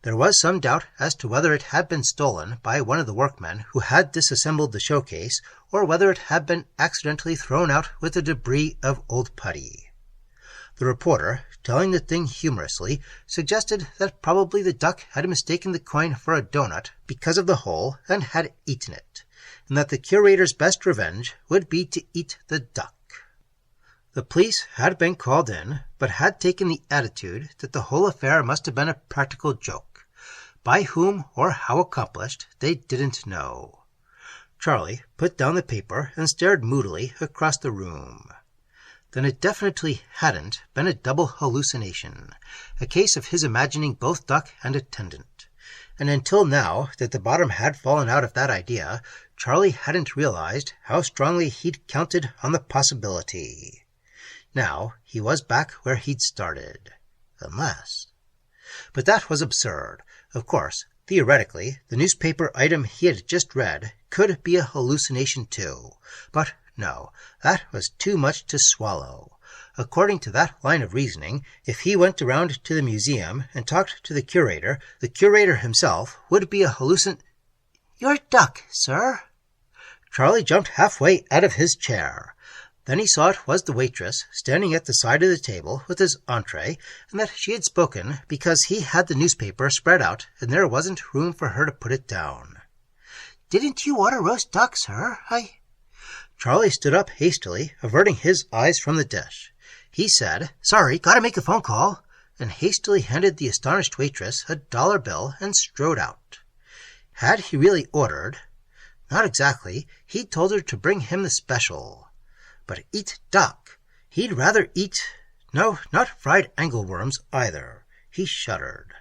There was some doubt as to whether it had been stolen by one of the workmen who had disassembled the showcase, or whether it had been accidentally thrown out with the debris of old putty. The reporter, telling the thing humorously, suggested that probably the duck had mistaken the coin for a donut because of the hole and had eaten it, and that the curator's best revenge would be to eat the duck. The police had been called in, but had taken the attitude that the whole affair must have been a practical joke. By whom or how accomplished, they didn't know. Charlie put down the paper and stared moodily across the room. Then it definitely hadn't been a double hallucination, a case of his imagining both duck and attendant. And until now that the bottom had fallen out of that idea, Charlie hadn't realized how strongly he'd counted on the possibility. Now he was back where he'd started. Unless... But that was absurd. Of course, theoretically, the newspaper item he had just read could be a hallucination too. But no, that was too much to swallow. According to that line of reasoning, if he went around to the museum and talked to the curator himself would be a Your duck, sir. Charlie jumped halfway out of his chair. Then he saw it was the waitress standing at the side of the table with his entree, and that she had spoken because he had the newspaper spread out and there wasn't room for her to put it down. Didn't you order roast duck, sir? Charlie stood up hastily, averting his eyes from the dish. He said, "Sorry, gotta make a phone call," and hastily handed the astonished waitress a dollar bill and strode out. Had he really ordered? Not exactly. He'd told her to bring him the special. But eat duck. He'd rather eat... No, not fried angleworms either. He shuddered.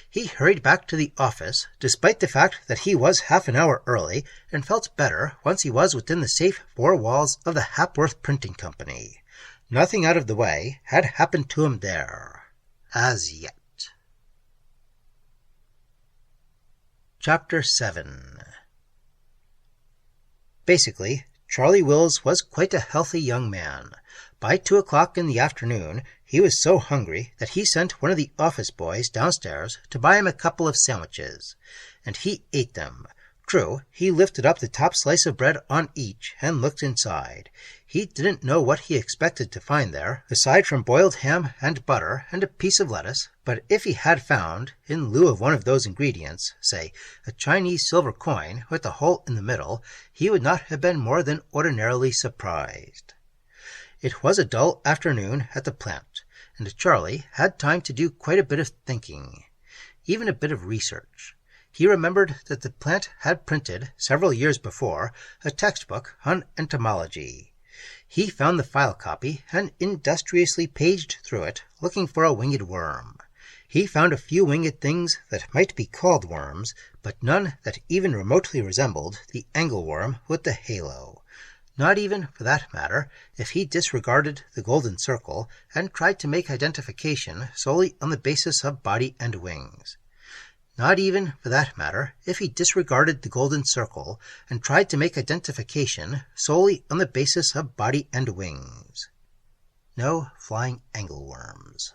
He hurried back to the office, despite the fact that he was half an hour early, and felt better once he was within the safe four walls of the Hapworth Printing Company. Nothing out of the way had happened to him there. As yet. Chapter 7. Basically, Charlie Wills was quite a healthy young man. By 2 o'clock in the afternoon, he was so hungry that he sent one of the office boys downstairs to buy him a couple of sandwiches, and he ate them. True, he lifted up the top slice of bread on each and looked inside. He didn't know what he expected to find there, aside from boiled ham and butter and a piece of lettuce, but if he had found, in lieu of one of those ingredients, say, a Chinese silver coin with a hole in the middle, he would not have been more than ordinarily surprised. It was a dull afternoon at the plant, and Charlie had time to do quite a bit of thinking, even a bit of research. He remembered that the plant had printed, several years before, a textbook on entomology. He found the file copy and industriously paged through it, looking for a winged worm. He found a few winged things that might be called worms, but none that even remotely resembled the angleworm with the halo. Not even, for that matter, if he disregarded the golden circle and tried to make identification solely on the basis of body and wings. Not even, for that matter, if he disregarded the golden circle and tried to make identification solely on the basis of body and wings. No flying angleworms.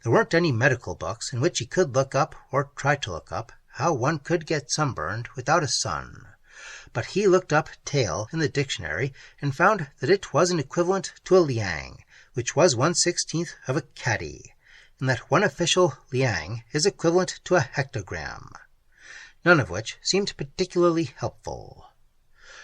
There weren't any medical books in which he could look up, or try to look up, how one could get sunburned without a sun. But he looked up tail in the dictionary and found that it was an equivalent to a liang, which was 1/16 of a caddy, and that one official liang is equivalent to a hectogram, none of which seemed particularly helpful.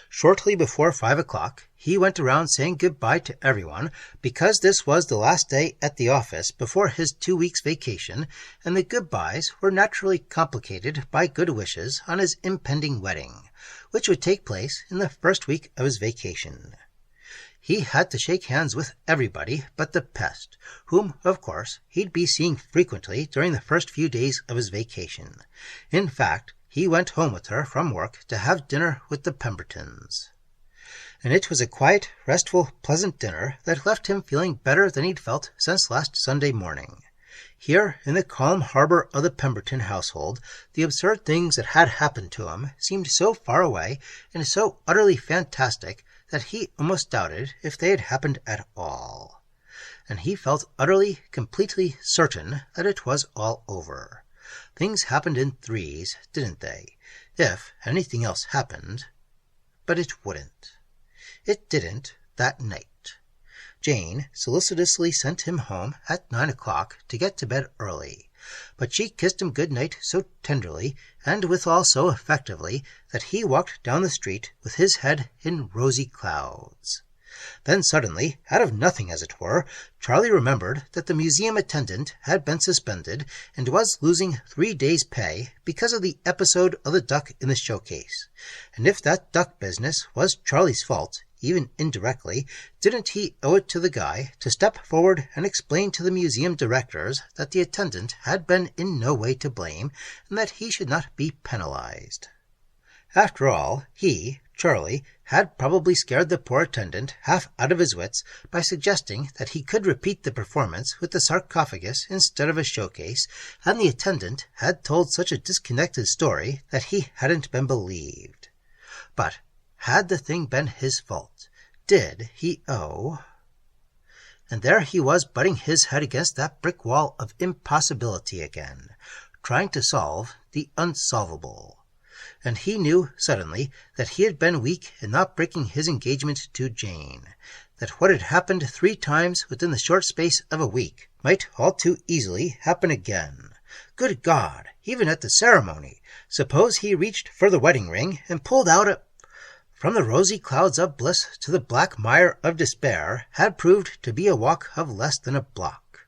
Shortly before 5 o'clock, he went around saying goodbye to everyone, because this was the last day at the office before his 2 weeks' vacation, and the goodbyes were naturally complicated by good wishes on his impending wedding, which would take place in the first week of his vacation. He had to shake hands with everybody but the pest, whom, of course, he'd be seeing frequently during the first few days of his vacation. In fact, he went home with her from work to have dinner with the Pembertons. and it was a quiet, restful, pleasant dinner that left him feeling better than he'd felt since last Sunday morning. Here, in the calm harbor of the Pemberton household, the absurd things that had happened to him seemed so far away and so utterly fantastic that he almost doubted if they had happened at all. And he felt utterly, completely certain that it was all over. Things happened in threes, didn't they? If anything else happened. But it wouldn't. It didn't that night. Jane solicitously sent him home at 9 o'clock to get to bed early, but she kissed him good night so tenderly, and withal so effectively, that he walked down the street with his head in rosy clouds. Then suddenly, out of nothing as it were, Charlie remembered that the museum attendant had been suspended and was losing 3 days' pay because of the episode of the duck in the showcase. And if that duck business was Charlie's fault, even indirectly, didn't he owe it to the guy to step forward and explain to the museum directors that the attendant had been in no way to blame and that he should not be penalized? After all, he, Charlie, had probably scared the poor attendant half out of his wits by suggesting that he could repeat the performance with the sarcophagus instead of a showcase, and the attendant had told such a disconnected story that he hadn't been believed. But had the thing been his fault? Did he owe? And there he was butting his head against that brick wall of impossibility again, trying to solve the unsolvable. And he knew suddenly that he had been weak in not breaking his engagement to Jane, that what had happened 3 times within the short space of a week might all too easily happen again. Good God! Even at the ceremony, suppose he reached for the wedding ring and pulled out a... From the rosy clouds of bliss to the black mire of despair had proved to be a walk of less than a block.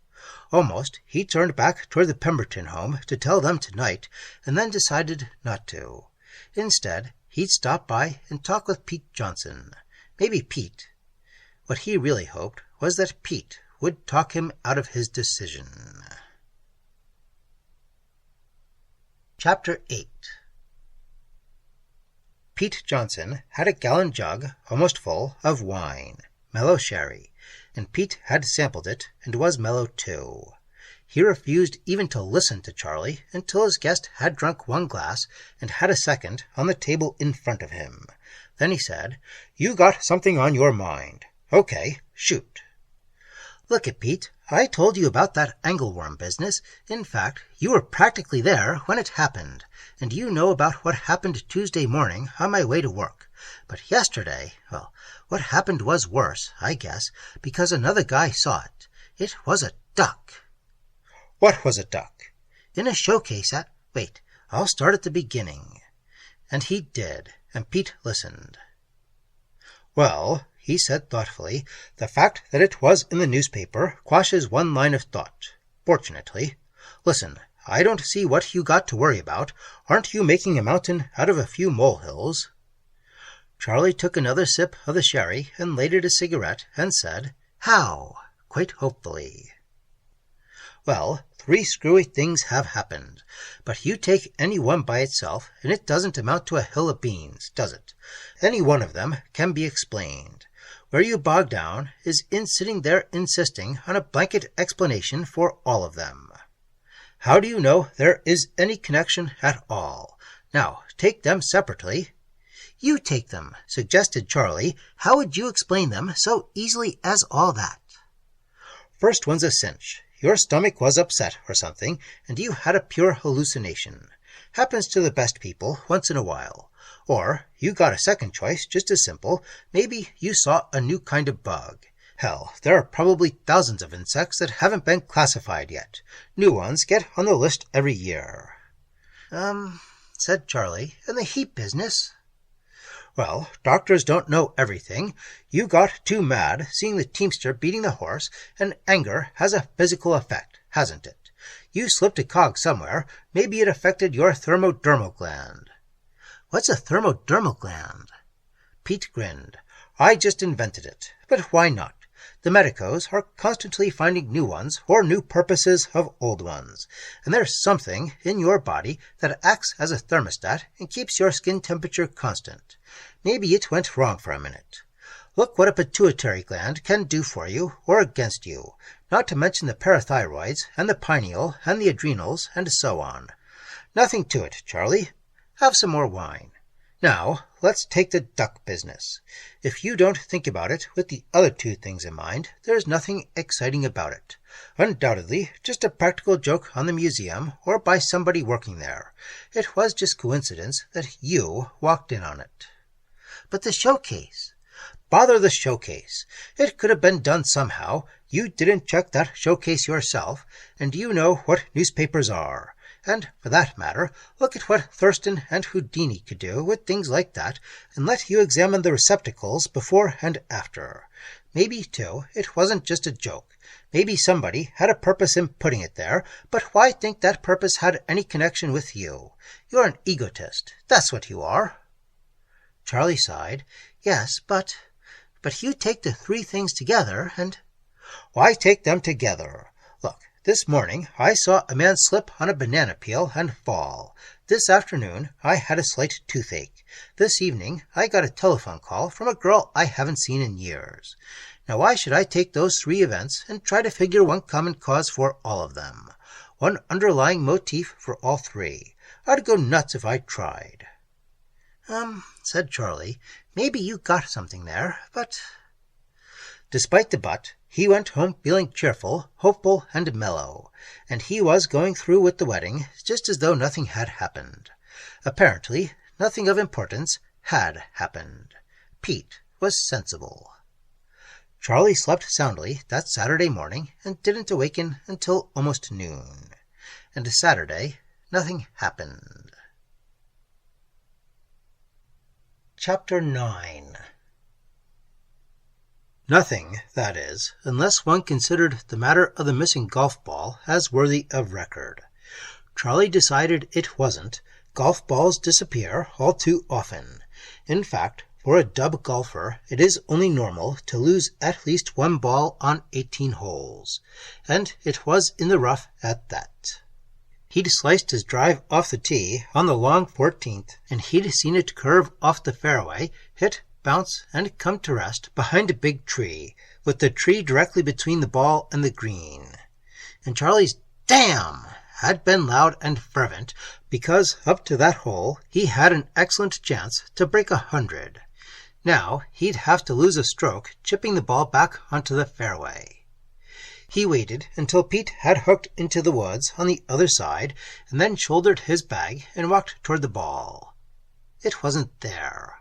Almost he turned back toward the Pemberton home to tell them tonight, and then decided not to. Instead, he'd stop by and talk with Pete Johnson. Maybe Pete. What he really hoped was that Pete would talk him out of his decision. Chapter 8. Pete Johnson had a gallon jug, almost full, of wine, mellow sherry, and Pete had sampled it and was mellow too. He refused even to listen to Charlie until his guest had drunk 1 glass and had a second on the table in front of him. Then he said, "You got something on your mind. Okay, shoot." "Look it, Pete, I told you about that Angleworm business. In fact, you were practically there when it happened, and you know about what happened Tuesday morning on my way to work. But yesterday, well, what happened was worse, I guess, because another guy saw it. It was a duck." "What was a duck?" "In a showcase at... Wait, I'll start at the beginning." And he did, and Pete listened. "Well," he said thoughtfully, "the fact that it was in the newspaper quashes one line of thought, fortunately. Listen, I don't see what you got to worry about. Aren't you making a mountain out of a few molehills?" Charlie took another sip of the sherry and lighted a cigarette and said, "How?" quite hopefully. "Well, 3 screwy things have happened, but you take any one by itself, and it doesn't amount to a hill of beans, does it? Any one of them can be explained. Where you bog down is in sitting there insisting on a blanket explanation for all of them. How do you know there is any connection at all? Now, take them separately." "You take them," suggested Charlie. "How would you explain them so easily as all that?" "First one's a cinch. Your stomach was upset or something, and you had a pure hallucination. Happens to the best people once in a while. Or you got a second choice, just as simple. Maybe you saw a new kind of bug. Hell, there are probably thousands of insects that haven't been classified yet. New ones get on the list every year." Said Charlie, "and the heat business?" "Well, doctors don't know everything. You got too mad seeing the teamster beating the horse, and anger has a physical effect, hasn't it? You slipped a cog somewhere. Maybe it affected your thermodermal gland." "What's a thermodermal gland?" Pete grinned. "I just invented it. But why not? The medicos are constantly finding new ones for new purposes of old ones, and there's something in your body that acts as a thermostat and keeps your skin temperature constant. Maybe it went wrong for a minute. Look what a pituitary gland can do for you or against you, not to mention the parathyroids and the pineal and the adrenals and so on. Nothing to it, Charlie. Have some more wine. Now, let's take the duck business. If you don't think about it with the other two things in mind, there's nothing exciting about it. Undoubtedly, just a practical joke on the museum or by somebody working there. It was just coincidence that you walked in on it. But the showcase. Bother the showcase. It could have been done somehow. You didn't check that showcase yourself, and you know what newspapers are. And, for that matter, look at what Thurston and Houdini could do with things like that, and let you examine the receptacles before and after. Maybe, too, it wasn't just a joke. Maybe somebody had a purpose in putting it there, but why think that purpose had any connection with you? You're an egotist. That's what you are. Charlie sighed. Yes, but you take the three things together and... Why take them together? Look, this morning I saw a man slip on a banana peel and fall. This afternoon I had a slight toothache. This evening I got a telephone call from a girl I haven't seen in years. Now why should I take those three events and try to figure one common cause for all of them? One underlying motif for all three. I'd go nuts if I tried. Said Charlie, maybe you got something there, but... Despite the but, he went home feeling cheerful, hopeful, and mellow, and he was going through with the wedding just as though nothing had happened. Apparently, nothing of importance had happened. Pete was sensible. Charlie slept soundly that Saturday morning and didn't awaken until almost noon. And Saturday, nothing happened. Chapter 9. Nothing, that is, unless one considered the matter of the missing golf ball as worthy of record. Charlie decided it wasn't. Golf balls disappear all too often. In fact, for a dub golfer, it is only normal to lose at least one ball on 18 holes. And it was in the rough at that. He'd sliced his drive off the tee on the long 14th, and he'd seen it curve off the fairway, hit, bounce, and come to rest behind a big tree, with the tree directly between the ball and the green. And Charlie's "damn" had been loud and fervent, because up to that hole he had an excellent chance to break 100. Now he'd have to lose a stroke chipping the ball back onto the fairway. He waited until Pete had hooked into the woods on the other side, and then shouldered his bag and walked toward the ball. It wasn't there.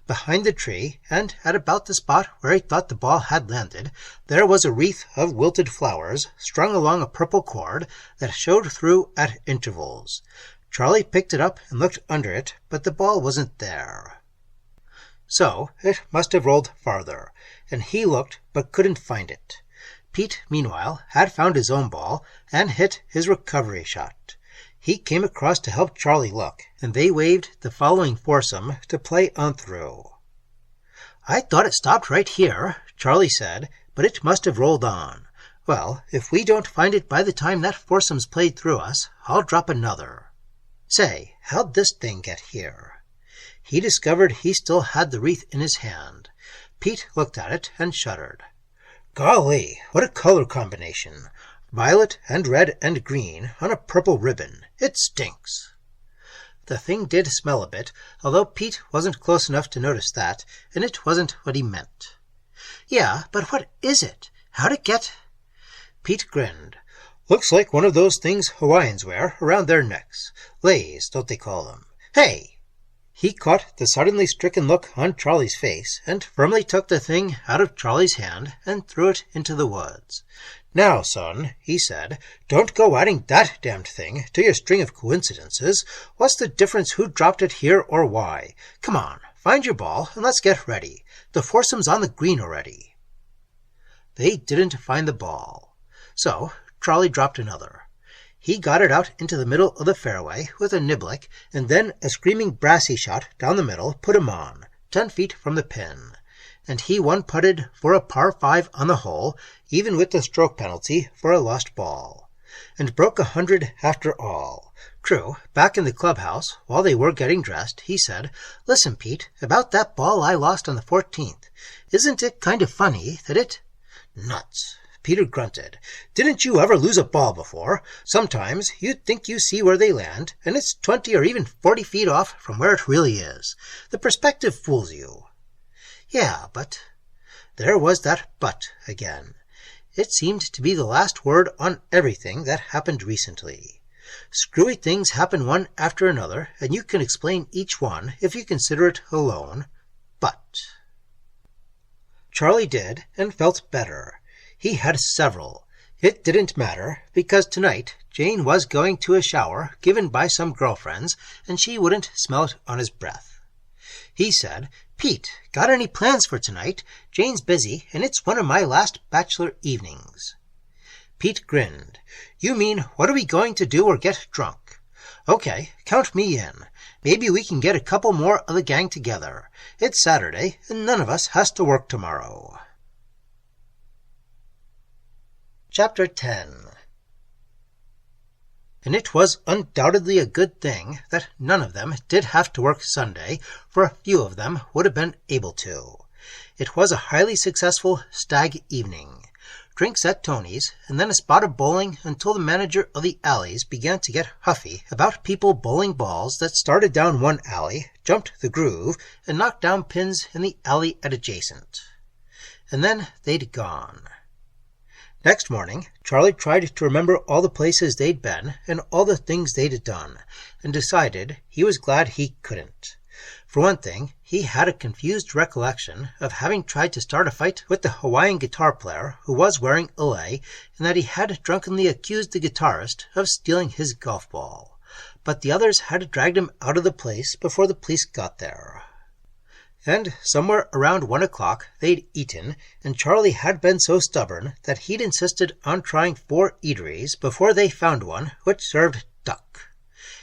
Behind the tree, and at about the spot where he thought the ball had landed, there was a wreath of wilted flowers strung along a purple cord that showed through at intervals. Charlie picked it up and looked under it, but the ball wasn't there. So it must have rolled farther, and he looked but couldn't find it. Pete, meanwhile, had found his own ball and hit his recovery shot. He came across to help Charlie look, and they waved the following foursome to play on through. "I thought it stopped right here," Charlie said, "but it must have rolled on. Well, if we don't find it by the time that foursome's played through us, I'll drop another. Say, how'd this thing get here?" He discovered he still had the wreath in his hand. Pete looked at it and shuddered. "Golly, what a color combination! Violet and red and green on a purple ribbon. It stinks." The thing did smell a bit, although Pete wasn't close enough to notice that, and it wasn't what he meant. "Yeah, but what is it? How'd it get—" Pete grinned. "Looks like one of those things Hawaiians wear around their necks. Leis, don't they call them? Hey!" He caught the suddenly stricken look on Charlie's face and firmly took the thing out of Charlie's hand and threw it into the woods. "Now, son," he said, "don't go adding that damned thing to your string of coincidences. What's the difference who dropped it here or why? Come on, find your ball and let's get ready. The foursome's on the green already." They didn't find the ball. So Charlie dropped another. He got it out into the middle of the fairway with a niblick, and then a screaming brassy shot down the middle put him on, 10 feet from the pin. And he one-putted for a par 5 on the hole, even with the stroke penalty for a lost ball. and broke 100 after all. True, back in the clubhouse, while they were getting dressed, he said, "Listen, Pete, about that ball I lost on the 14th. Isn't it kind of funny that it—" "Nuts," Peter grunted. "Didn't you ever lose a ball before? Sometimes you'd think you see where they land, and it's 20 or even 40 feet off from where it really is. The perspective fools you." "Yeah, but—" There was that "but" again. It seemed to be the last word on everything that happened recently. Screwy things happen one after another, and you can explain each one if you consider it alone. But Charlie did, and felt better. He had several. It didn't matter, because tonight Jane was going to a shower given by some girlfriends, and she wouldn't smell it on his breath. He said, "Pete, got any plans for tonight? Jane's busy, and it's one of my last bachelor evenings." Pete grinned. "You mean, what are we going to do or get drunk? Okay, count me in. Maybe we can get a couple more of the gang together. It's Saturday, and none of us has to work tomorrow." Chapter 10. And it was undoubtedly a good thing that none of them did have to work Sunday, for a few of them would have been able to. It was a highly successful stag evening. Drinks at Tony's, and then a spot of bowling until the manager of the alleys began to get huffy about people bowling balls that started down one alley, jumped the groove, and knocked down pins in the alley adjacent. And then they'd gone. Next morning, Charlie tried to remember all the places they'd been and all the things they'd done, and decided he was glad he couldn't. For one thing, he had a confused recollection of having tried to start a fight with the Hawaiian guitar player who was wearing a lei, and that he had drunkenly accused the guitarist of stealing his golf ball. But the others had dragged him out of the place before the police got there. And somewhere around 1 o'clock they'd eaten, and Charlie had been so stubborn that he'd insisted on trying 4 eateries before they found one which served duck.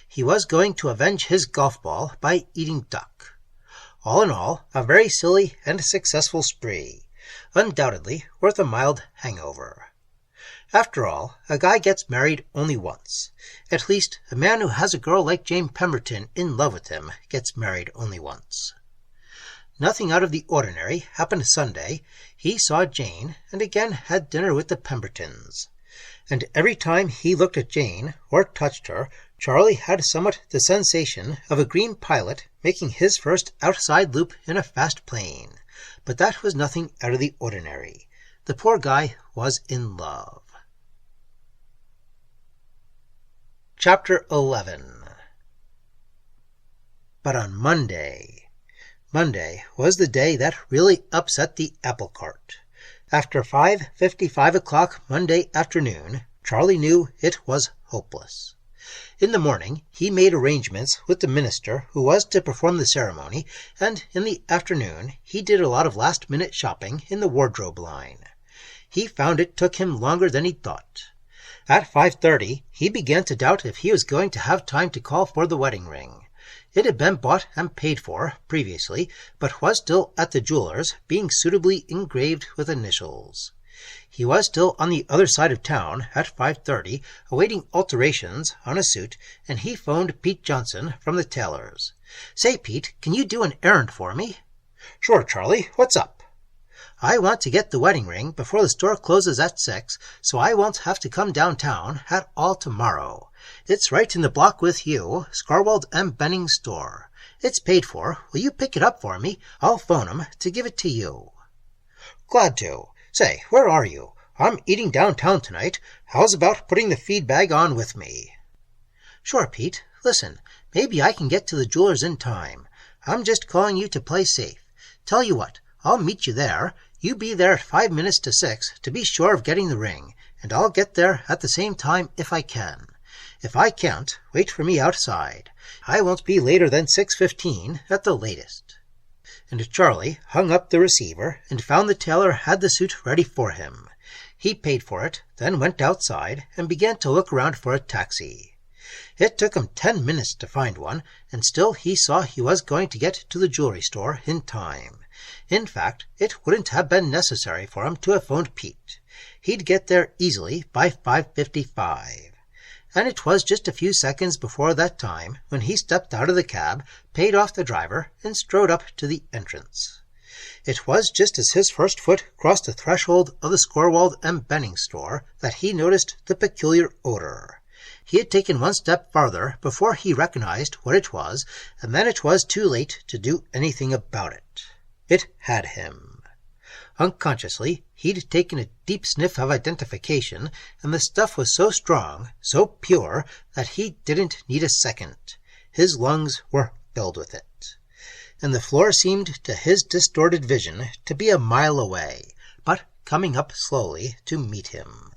He was going to avenge his golf ball by eating duck. All in all, a very silly and successful spree, undoubtedly worth a mild hangover. After all, a guy gets married only once. At least, a man who has a girl like Jane Pemberton in love with him gets married only once. Nothing out of the ordinary happened Sunday. He saw Jane, and again had dinner with the Pembertons. And every time he looked at Jane, or touched her, Charlie had somewhat the sensation of a green pilot making his first outside loop in a fast plane. But that was nothing out of the ordinary. The poor guy was in love. Chapter 11. But on Monday was the day that really upset the apple cart. After 5:55 o'clock Monday afternoon, Charlie knew it was hopeless. In the morning, he made arrangements with the minister who was to perform the ceremony, and in the afternoon, he did a lot of last-minute shopping in the wardrobe line. He found it took him longer than he thought. At 5:30, he began to doubt if he was going to have time to call for the wedding ring. It had been bought and paid for previously, but was still at the jeweler's, being suitably engraved with initials. He was still on the other side of town at 5:30, awaiting alterations on a suit, and he phoned Pete Johnson from the tailor's. "Say, Pete, can you do an errand for me?" "Sure, Charlie. What's up?" "I want to get the wedding ring before the store closes at 6, so I won't have to come downtown at all tomorrow. It's right in the block with you, Scarwald and Benning's store. It's paid for. Will you pick it up for me? I'll phone 'em to give it to you." "Glad to. Say, where are you? I'm eating downtown tonight. How's about putting the feed bag on with me?" "Sure, Pete. Listen, maybe I can get to the jeweler's in time. I'm just calling you to play safe. Tell you what, I'll meet you there. You be there at 5 minutes to 6 to be sure of getting the ring, and I'll get there at the same time if I can. If I can't, wait for me outside. I won't be later than 6:15 at the latest." And Charlie hung up the receiver and found the tailor had the suit ready for him. He paid for it, then went outside and began to look around for a taxi. It took him 10 minutes to find one, and still he saw he was going to get to the jewelry store in time. In fact, it wouldn't have been necessary for him to have phoned Pete. He'd get there easily by 5:55. And it was just a few seconds before that time when he stepped out of the cab, paid off the driver, and strode up to the entrance. It was just as his first foot crossed the threshold of the Scorewald and Benning store that he noticed the peculiar odor. He had taken one step farther before he recognized what it was, and then it was too late to do anything about it. It had him. Unconsciously, he'd taken a deep sniff of identification, and the stuff was so strong, so pure, that he didn't need a second. His lungs were filled with it. And the floor seemed to his distorted vision to be a mile away, but coming up slowly to meet him.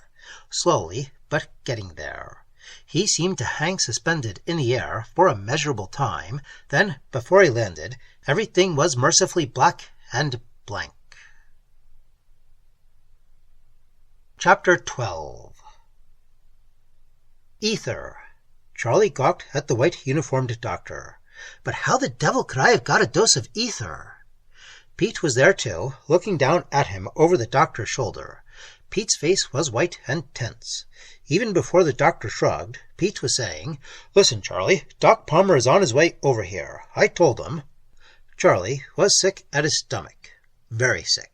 Slowly, but getting there. He seemed to hang suspended in the air for a measurable time. Then, before he landed, everything was mercifully black and blank. Chapter 12. Ether. Charlie gawked at the white-uniformed doctor. But how the devil could I have got a dose of ether? Pete was there, too, looking down at him over the doctor's shoulder. Pete's face was white and tense. Even before the doctor shrugged, Pete was saying, "Listen, Charlie, Doc Palmer is on his way over here. I told him." Charlie was sick at his stomach. Very sick.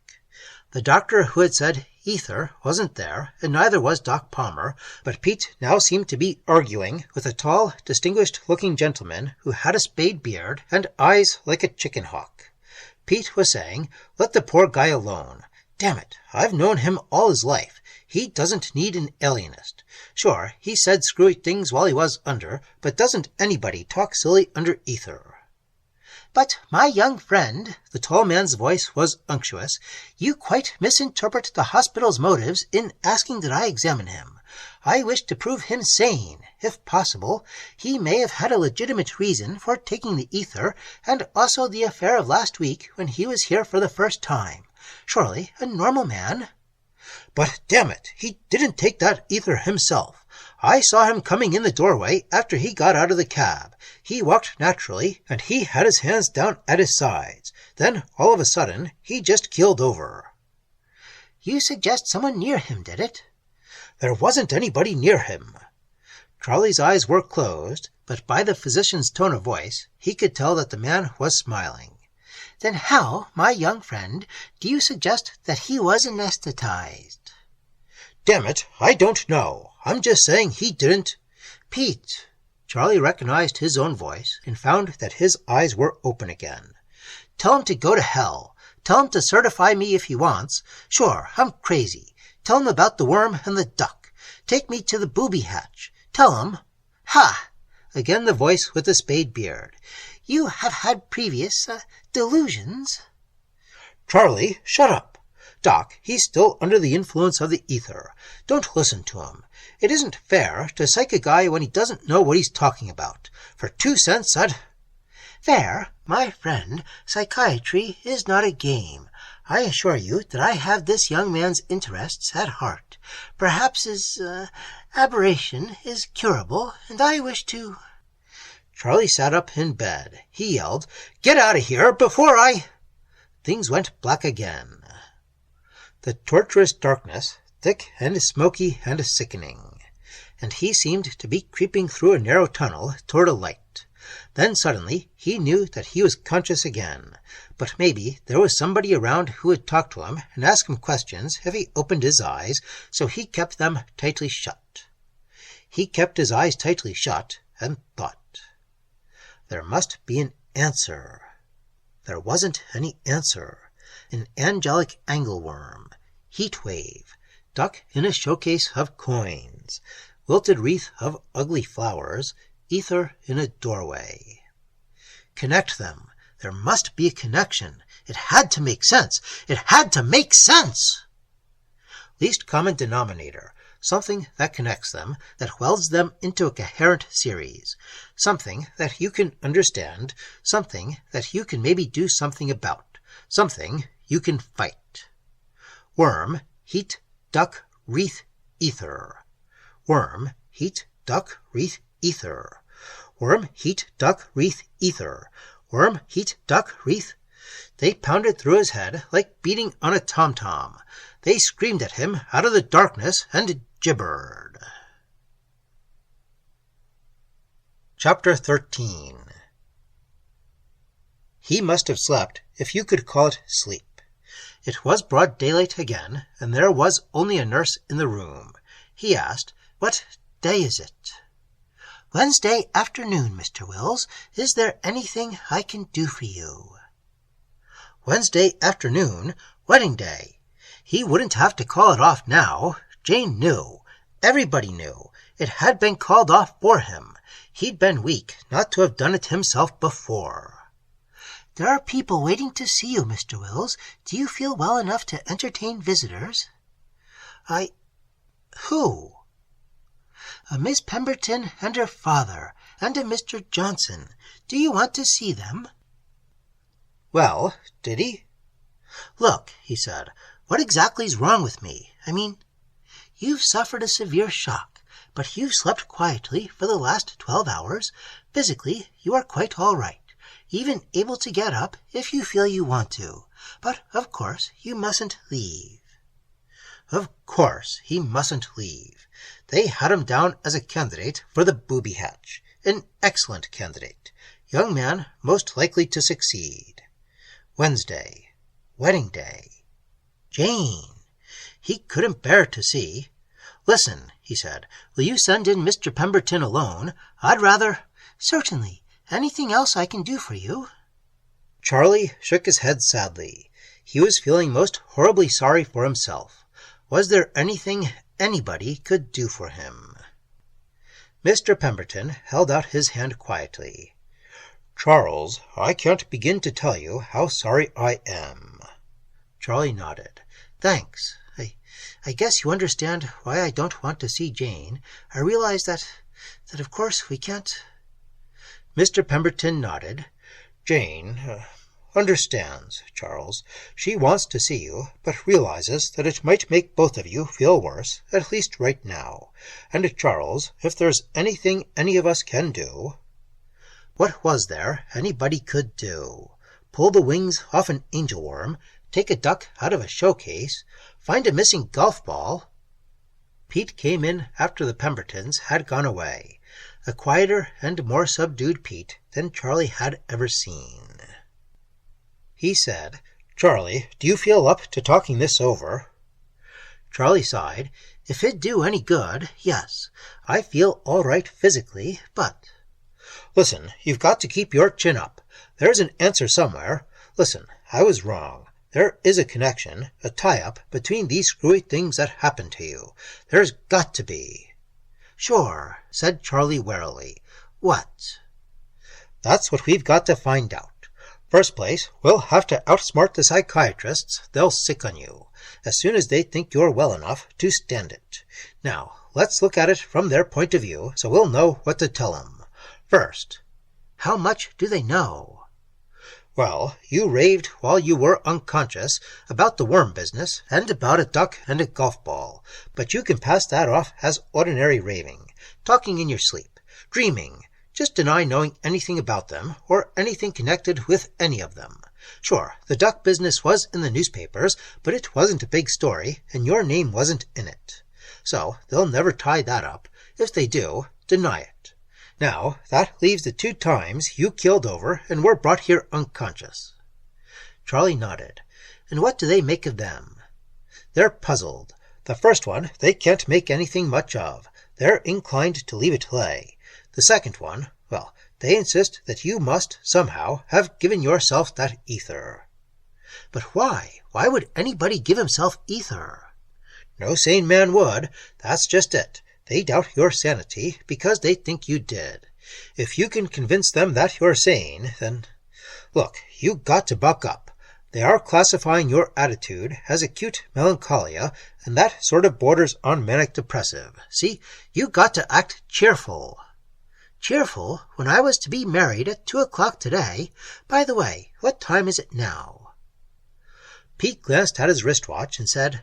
The doctor who had said ether wasn't there, and neither was Doc Palmer, but Pete now seemed to be arguing with a tall, distinguished-looking gentleman who had a spade beard and eyes like a chicken hawk. Pete was saying, "Let the poor guy alone. Damn it, I've known him all his life. He doesn't need an alienist. Sure, he said screwy things while he was under, but doesn't anybody talk silly under ether?" "But, my young friend," the tall man's voice was unctuous, "you quite misinterpret the hospital's motives in asking that I examine him. I wish to prove him sane, if possible. He may have had a legitimate reason for taking the ether, and also the affair of last week when he was here for the first time. Surely a normal man—" "But damn it, he didn't take that ether himself. I saw him coming in the doorway after he got out of the cab. He walked naturally, and he had his hands down at his sides. Then, all of a sudden, he just keeled over." "You suggest someone near him did it?" "There wasn't anybody near him." Charlie's eyes were closed, but by the physician's tone of voice, he could tell that the man was smiling. "Then how, my young friend, do you suggest that he was anesthetized?" "Damn it, I don't know. I'm just saying he didn't—" "Pete!" Charlie recognized his own voice and found that his eyes were open again. "Tell him to go to hell. Tell him to certify me if he wants. Sure, I'm crazy. Tell him about the worm and the duck. Take me to the booby hatch. Tell him—" "Ha!" Again the voice with the spade beard. "You have had previous, delusions?" "Charlie, shut up. Doc, he's still under the influence of the ether. Don't listen to him. It isn't fair to psych a guy when he doesn't know what he's talking about. For 2 cents, I'd—" "Fair? My friend, psychiatry is not a game. I assure you that I have this young man's interests at heart. Perhaps his, aberration is curable, and I wish to—" Charlie sat up in bed. He yelled, "Get out of here before I—" Things went black again. The torturous darkness, thick and smoky and sickening. And he seemed to be creeping through a narrow tunnel toward a light. Then suddenly he knew that he was conscious again. But maybe there was somebody around who would talk to him and ask him questions if he opened his eyes, so he kept them tightly shut. He kept his eyes tightly shut and thought. There must be an answer. There wasn't any answer. An angelic angleworm, heat wave, duck in a showcase of coins, wilted wreath of ugly flowers, ether in a doorway. Connect them. There must be a connection. It had to make sense. It had to make sense! Least common denominator. Something that connects them, that welds them into a coherent series. Something that you can understand. Something that you can maybe do something about. Something you can fight. Worm, heat, duck, wreath, ether. Worm, heat, duck, wreath, ether. Worm, heat, duck, wreath, ether. Worm, heat, duck, wreath. They pounded through his head like beating on a tom-tom. They screamed at him out of the darkness and gibbered. Chapter 13. He must have slept, if you could call it sleep. It was broad daylight again, and there was only a nurse in the room. He asked, "What day is it?" "Wednesday afternoon, Mr. Wills. Is there anything I can do for you?" Wednesday afternoon, wedding day. He wouldn't have to call it off now. Jane knew. Everybody knew. It had been called off for him. He'd been weak not to have done it himself before. "There are people waiting to see you, Mr. Wills. Do you feel well enough to entertain visitors?" Who?" "A Miss Pemberton and her father, and a Mr. Johnson. Do you want to see them?" "Well, did he?" "Look," he said, "what exactly's wrong with me? I mean, you've suffered a severe shock, but you've slept quietly for the last 12 hours. Physically, you are quite all right, even able to get up if you feel you want to. But, of course, you mustn't leave." Of course, he mustn't leave. They had him down as a candidate for the booby hatch. An excellent candidate. Young man most likely to succeed. Wednesday. Wedding day. Jane. He couldn't bear to see. "Listen," he said, "will you send in Mr. Pemberton alone? I'd rather—" "Certainly. Anything else I can do for you?" Charlie shook his head sadly. He was feeling most horribly sorry for himself. Was there anything anybody could do for him? Mr. Pemberton held out his hand quietly. "Charles, I can't begin to tell you how sorry I am." Charlie nodded. "Thanks. I guess you understand why I don't want to see Jane. I realize that of course we can't—" Mr. Pemberton nodded. "Jane understands, Charles. She wants to see you, but realizes that it might make both of you feel worse, at least right now. And, Charles, if there's anything any of us can do—" What was there anybody could do? Pull the wings off an angleworm, take a duck out of a showcase, find a missing golf ball? Pete came in after the Pembertons had gone away, a quieter and more subdued Pete than Charlie had ever seen. He said, "Charlie, do you feel up to talking this over?" Charlie sighed. "If it'd do any good, yes. I feel all right physically, but—" "Listen, you've got to keep your chin up. There's an answer somewhere. Listen, I was wrong. There is a connection, a tie-up between these screwy things that happened to you. There's got to be." "Sure," said Charlie warily. "What?" "That's what we've got to find out. First place, we'll have to outsmart the psychiatrists. They'll sick on you, as soon as they think you're well enough to stand it. Now, let's look at it from their point of view, so we'll know what to tell 'em. First—" "How much do they know?" "Well, you raved while you were unconscious about the worm business and about a duck and a golf ball, but you can pass that off as ordinary raving, talking in your sleep, dreaming. Just deny knowing anything about them, or anything connected with any of them. Sure, the duck business was in the newspapers, but it wasn't a big story, and your name wasn't in it. So they'll never tie that up. If they do, deny it. Now, that leaves the 2 times you keeled over and were brought here unconscious." Charlie nodded. "And what do they make of them?" "They're puzzled. The first one they can't make anything much of. They're inclined to leave it lay. The second one, well, they insist that you must, somehow, have given yourself that ether." "But why? Why would anybody give himself ether?" "No sane man would. That's just it. They doubt your sanity because they think you did. If you can convince them that you're sane, then— Look, you got to buck up. They are classifying your attitude as acute melancholia, and that sort of borders on manic depressive. See, you got to act cheerful." "Cheerful when I was to be married at 2 o'clock today? By the way, what time is it now?" Pete glanced at his wristwatch and said,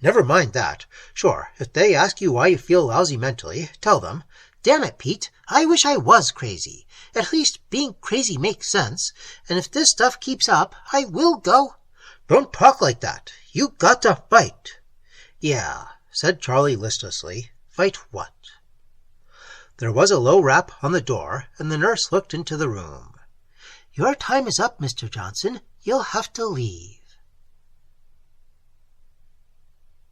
Never mind that. Sure, if they ask you why you feel lousy mentally, tell them. Damn it, Pete, I wish I was crazy. At least being crazy makes sense, and if this stuff keeps up, I will go. Don't talk like that. You got to fight. Yeah, said Charlie listlessly. Fight what? There was a low rap on the door, and the nurse looked into the room. Your time is up, Mr. Johnson. You'll have to leave.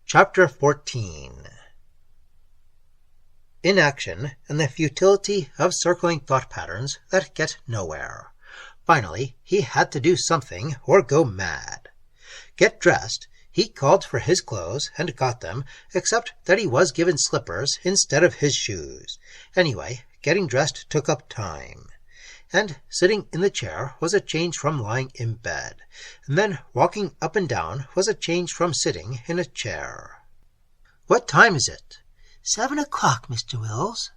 Chapter 14. Inaction and the futility of circling thought patterns that get nowhere. Finally, he had to do something or go mad. Get dressed, he called for his clothes and got them, except that he was given slippers instead of his shoes. Anyway, getting dressed took up time. And sitting in the chair was a change from lying in bed, and then walking up and down was a change from sitting in a chair. What time is it? 7 o'clock, Mr. Wills.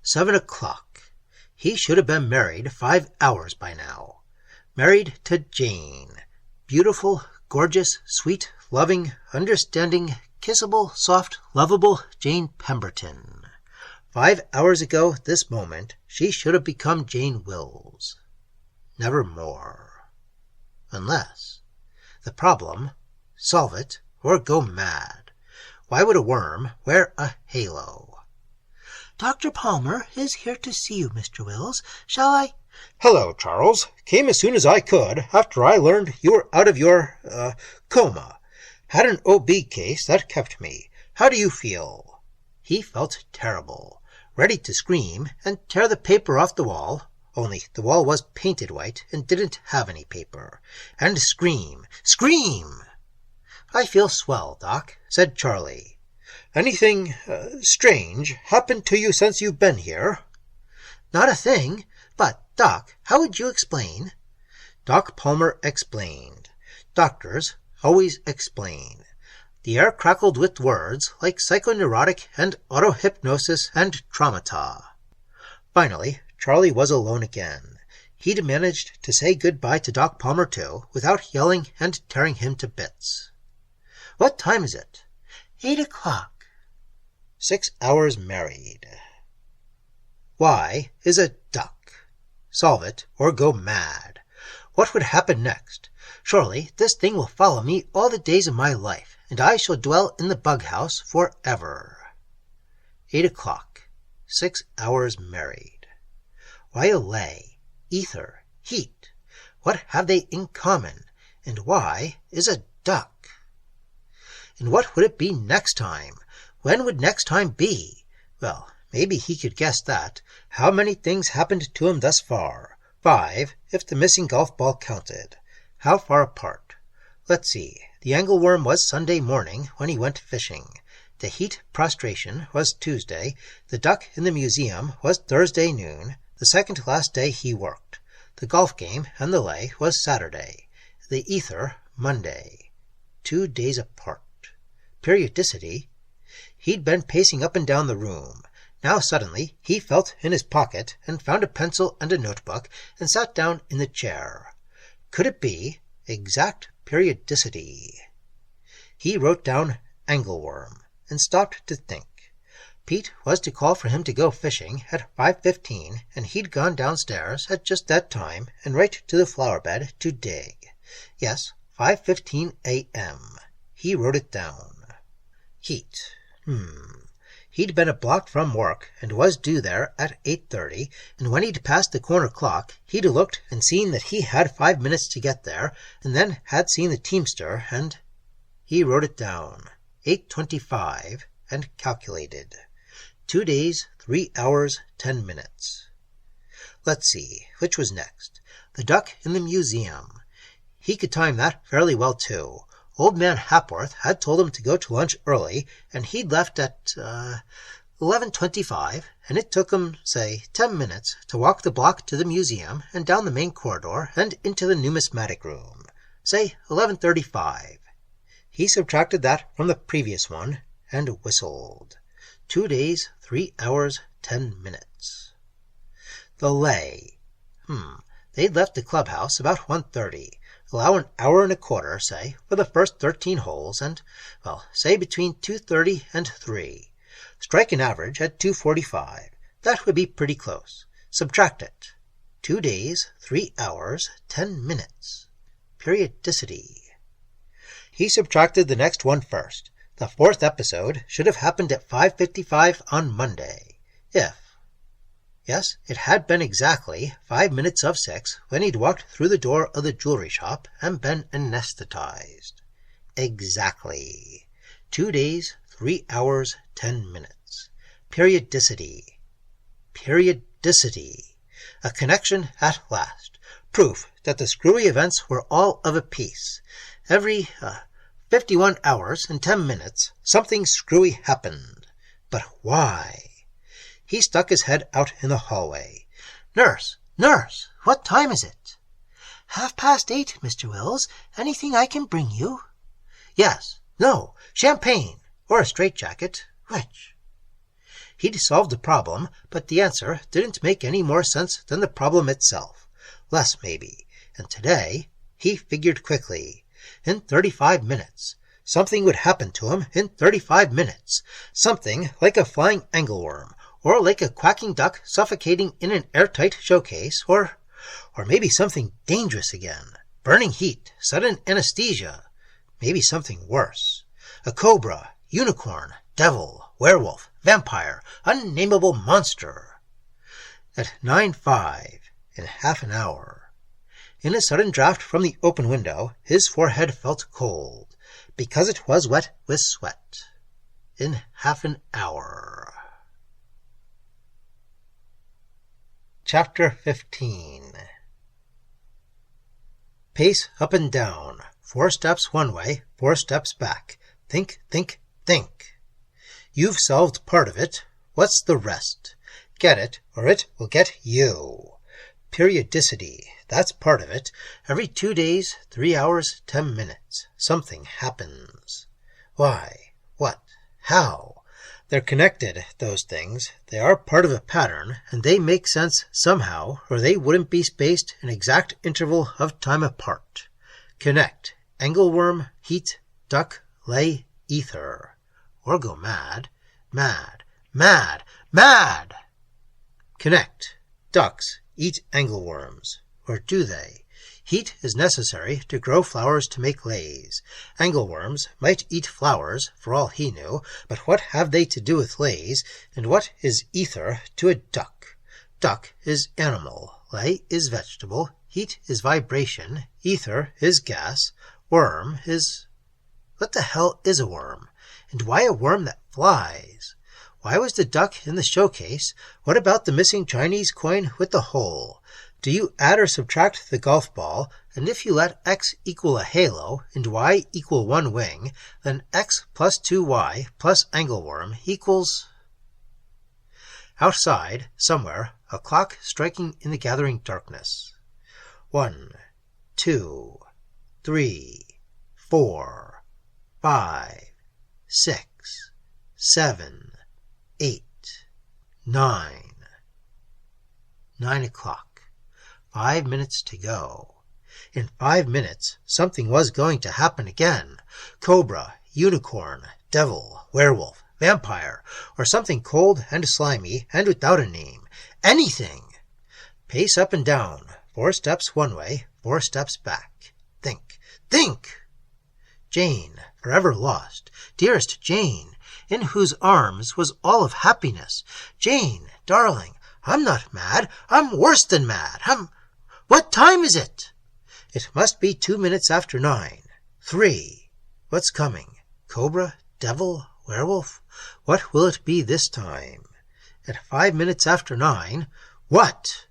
7 o'clock. He should have been married 5 hours by now. Married to Jane. Beautiful, gorgeous, sweet, loving, understanding, kissable, soft, lovable Jane Pemberton. 5 hours ago this moment, she should have become Jane Wills. Nevermore. Unless. The problem. Solve it or go mad. Why would a worm wear a halo? Dr. Palmer is here to see you, Mr. Wills. Shall I? Hello, Charles. Came as soon as I could after I learned you were out of your, coma. Had an OB case that kept me. How do you feel? He felt terrible, ready to scream and tear the paper off the wall, only the wall was painted white and didn't have any paper, and scream. I feel swell, Doc, said Charlie. Anything strange happened to you since you've been here? Not a thing. But, Doc, how would you explain? Doc Palmer explained. Doctors always explain. The air crackled with words like psychoneurotic and autohypnosis and traumata. Finally, Charlie was alone again. He'd managed to say goodbye to Doc Palmer, too, without yelling and tearing him to bits. What time is it? 8 o'clock. 6 hours married. Why is a duck? Solve it or go mad. What would happen next? Surely this thing will follow me all the days of my life, and I shall dwell in the bug house forever. 8 o'clock. 6 hours married. Why a lay? Ether? Heat? What have they in common? And why is a duck? And what would it be next time? When would next time be? Well, maybe he could guess that. How many things happened to him thus far? 5, if the missing golf ball counted. How far apart? Let's see. The Angleworm was Sunday morning when he went fishing. The heat prostration was Tuesday. The duck in the museum was Thursday noon, the second last day he worked. The golf game and the lay was Saturday. The ether, Monday. 2 days apart. Periodicity? He'd been pacing up and down the room. Now suddenly he felt in his pocket and found a pencil and a notebook and sat down in the chair. Could it be exact periodicity? He wrote down Angleworm and stopped to think. Pete was to call for him to go fishing at 5:15, and he'd gone downstairs at just that time and right to the flower bed to dig. Yes, 5:15 a.m. He wrote it down. Heat. He'd been a block from work and was due there at 8:30, and when he'd passed the corner clock, he'd looked and seen that he had 5 minutes to get there, and then had seen the teamster, and he wrote it down. 8:25, and calculated. 2 days, 3 hours, 10 minutes. Let's see, which was next? The duck in the museum. He could time that fairly well, too. Old man Hapworth had told him to go to lunch early, and he'd left at 11:25, and it took him, say, 10 minutes to walk the block to the museum and down the main corridor and into the numismatic room. Say 11:35. He subtracted that from the previous one and whistled. 2 days, 3 hours, 10 minutes. The lay. They'd left the clubhouse about 1:30. Allow an hour and a quarter, say, for the first 13 holes, and, well, say between 2:30 and 3. Strike an average at 2:45. That would be pretty close. Subtract it. 2 days, 3 hours, 10 minutes. Periodicity. He subtracted the next one first. The 4th episode should have happened at 5:55 on Monday. Yes, it had been exactly 5 minutes of 6 when he'd walked through the door of the jewelry shop and been anesthetized. Exactly. 2 days, 3 hours, 10 minutes. Periodicity. Periodicity. A connection at last. Proof that the screwy events were all of a piece. Every 51 hours and 10 minutes, something screwy happened. But why? He stuck his head out in the hallway. Nurse! Nurse! What time is it? 8:30, Mr. Wills. Anything I can bring you? Yes. No. Champagne. Or a straitjacket. Which? He'd solved the problem, but the answer didn't make any more sense than the problem itself. Less, maybe. And today, he figured quickly. In 35 minutes. Something would happen to him in 35 minutes. Something like a flying angleworm, or like a quacking duck suffocating in an airtight showcase, or maybe something dangerous again. Burning heat, sudden anesthesia. Maybe something worse. A cobra, unicorn, devil, werewolf, vampire, unnameable monster. At 9:05, in half an hour. In a sudden draught from the open window, his forehead felt cold, because it was wet with sweat. In half an hour. Chapter 15. Pace up and down. 4 steps one way, 4 steps back. Think, think, think. You've solved part of it. What's the rest? Get it, or it will get you. Periodicity. That's part of it. Every 2 days, 3 hours, 10 minutes. Something happens. Why? What? How? They're connected, those things. They are part of a pattern, and they make sense somehow, or they wouldn't be spaced an exact interval of time apart. Connect. Angleworm, heat, duck, lay, ether. Or go mad. Mad. Mad. Mad! Connect. Ducks eat angleworms. Or do they? Heat is necessary to grow flowers to make lays. Angleworms might eat flowers, for all he knew, but what have they to do with lays, and what is ether to a duck? Duck is animal, lay is vegetable, heat is vibration, ether is gas, worm is... What the hell is a worm? And why a worm that flies? Why was the duck in the showcase? What about the missing Chinese coin with the hole? Do you add or subtract the golf ball, and if you let x equal a halo and y equal 1 wing, then x plus 2y plus angleworm equals... Outside, somewhere, a clock striking in the gathering darkness. 1, 2, 3, 4, 5, 6, 7, 8, 9. 9 o'clock. 5 minutes to go. In 5 minutes, something was going to happen again. Cobra, unicorn, devil, werewolf, vampire, or something cold and slimy and without a name. Anything! Pace up and down. 4 steps one way, 4 steps back. Think. Think! Jane, forever lost. Dearest Jane, in whose arms was all of happiness. Jane, darling, I'm not mad. I'm worse than mad. What time is it? It must be 2 minutes after 9. 3. What's coming? Cobra? Devil? Werewolf? What will it be this time? At 5 minutes after 9. What?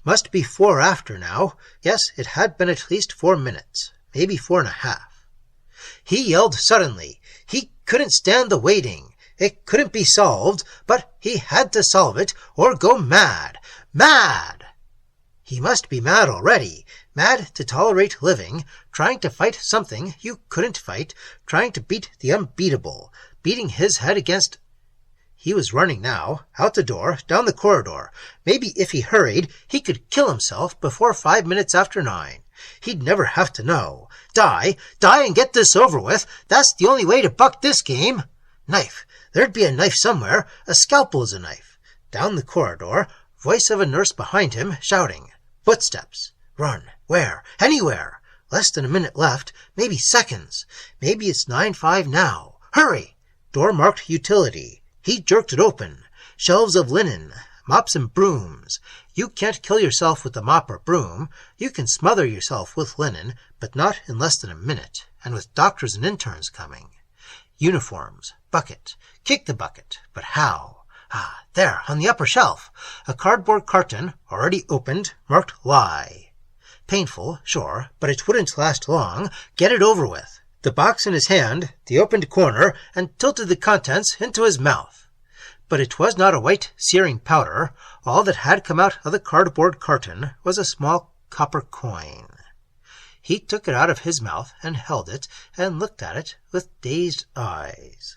Must be 4 after now. Yes, it had been at least 4 minutes. Maybe 4.5. He yelled suddenly. He couldn't stand the waiting. It couldn't be solved, but he had to solve it or go mad. Mad! He must be mad already. Mad to tolerate living, trying to fight something you couldn't fight, trying to beat the unbeatable, beating his head against... He was running now, out the door, down the corridor. Maybe if he hurried, he could kill himself before 5 minutes after 9. He'd never have to know. Die and get this over with. That's the only way to buck this game. Knife. There'd be a knife somewhere. A scalpel is a knife. down the corridor, voice of a nurse behind him, shouting. Footsteps. Run. Where? Anywhere. Less than a minute left. Maybe seconds. Maybe it's 9:05 now. Hurry! Door marked utility. He jerked it open. Shelves of linen. Mops and brooms. You can't kill yourself with a mop or broom. You can smother yourself with linen, but not in less than a minute, and with doctors and interns coming. Uniforms. Bucket. Kick the bucket. But how? There, on the upper shelf. A cardboard carton, already opened, marked lie. Painful, sure, but it wouldn't last long. Get it over with. The box in his hand, the opened corner, and tilted the contents into his mouth. But it was not a white, searing powder. All that had come out of the cardboard carton was a small copper coin. He took it out of his mouth and held it and looked at it with dazed eyes.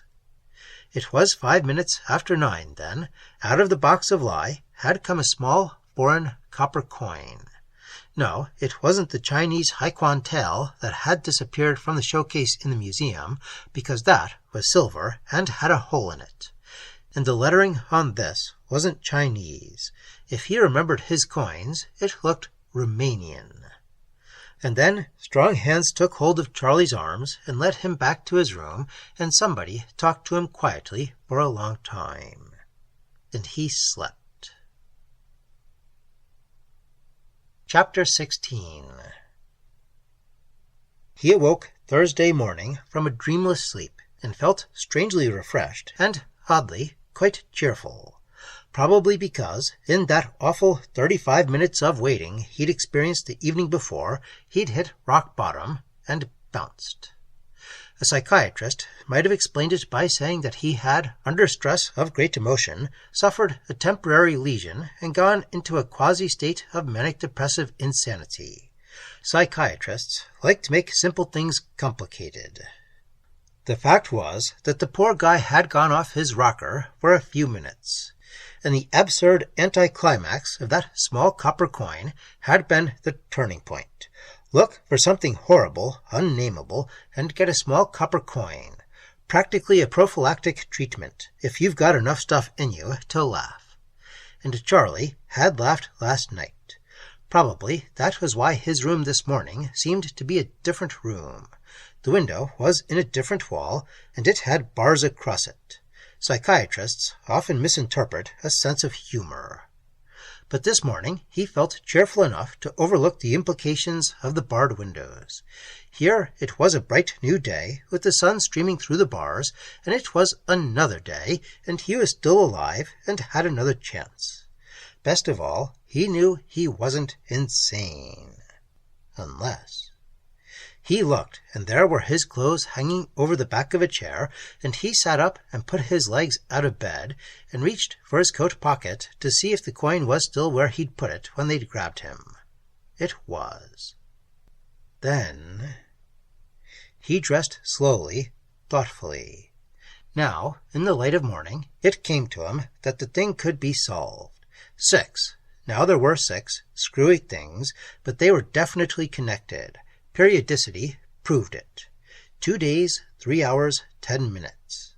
It was 5 minutes after 9 then. Out of the box of lie had come a small, foreign copper coin. No, it wasn't the Chinese Haiquan tael that had disappeared from the showcase in the museum, because that was silver and had a hole in it. And the lettering on this wasn't Chinese. If he remembered his coins, it looked Romanian. And then strong hands took hold of Charlie's arms and led him back to his room, and somebody talked to him quietly for a long time. And he slept. Chapter 16. He awoke Thursday morning from a dreamless sleep, and felt strangely refreshed, and, oddly, quite cheerful. Probably because, in that awful 35 minutes of waiting he'd experienced the evening before, he'd hit rock bottom and bounced. A psychiatrist might have explained it by saying that he had, under stress of great emotion, suffered a temporary lesion and gone into a quasi-state of manic-depressive insanity. Psychiatrists like to make simple things complicated. The fact was that the poor guy had gone off his rocker for a few minutes, and the absurd anticlimax of that small copper coin had been the turning point. Look for something horrible, unnameable, and get a small copper coin. Practically a prophylactic treatment, if you've got enough stuff in you to laugh. And Charlie had laughed last night. Probably that was why his room this morning seemed to be a different room. The window was in a different wall, and it had bars across it. Psychiatrists often misinterpret a sense of humor. But this morning he felt cheerful enough to overlook the implications of the barred windows. Here it was a bright new day, with the sun streaming through the bars, and it was another day, and he was still alive and had another chance. Best of all, he knew he wasn't insane. Unless... He looked, and there were his clothes hanging over the back of a chair, and he sat up and put his legs out of bed, and reached for his coat pocket to see if the coin was still where he'd put it when they'd grabbed him. It was. Then... He dressed slowly, thoughtfully. Now, in the light of morning, it came to him that the thing could be solved. 6. Now there were 6 screwy things, but they were definitely connected. Periodicity proved it. 2 days, 3 hours, 10 minutes.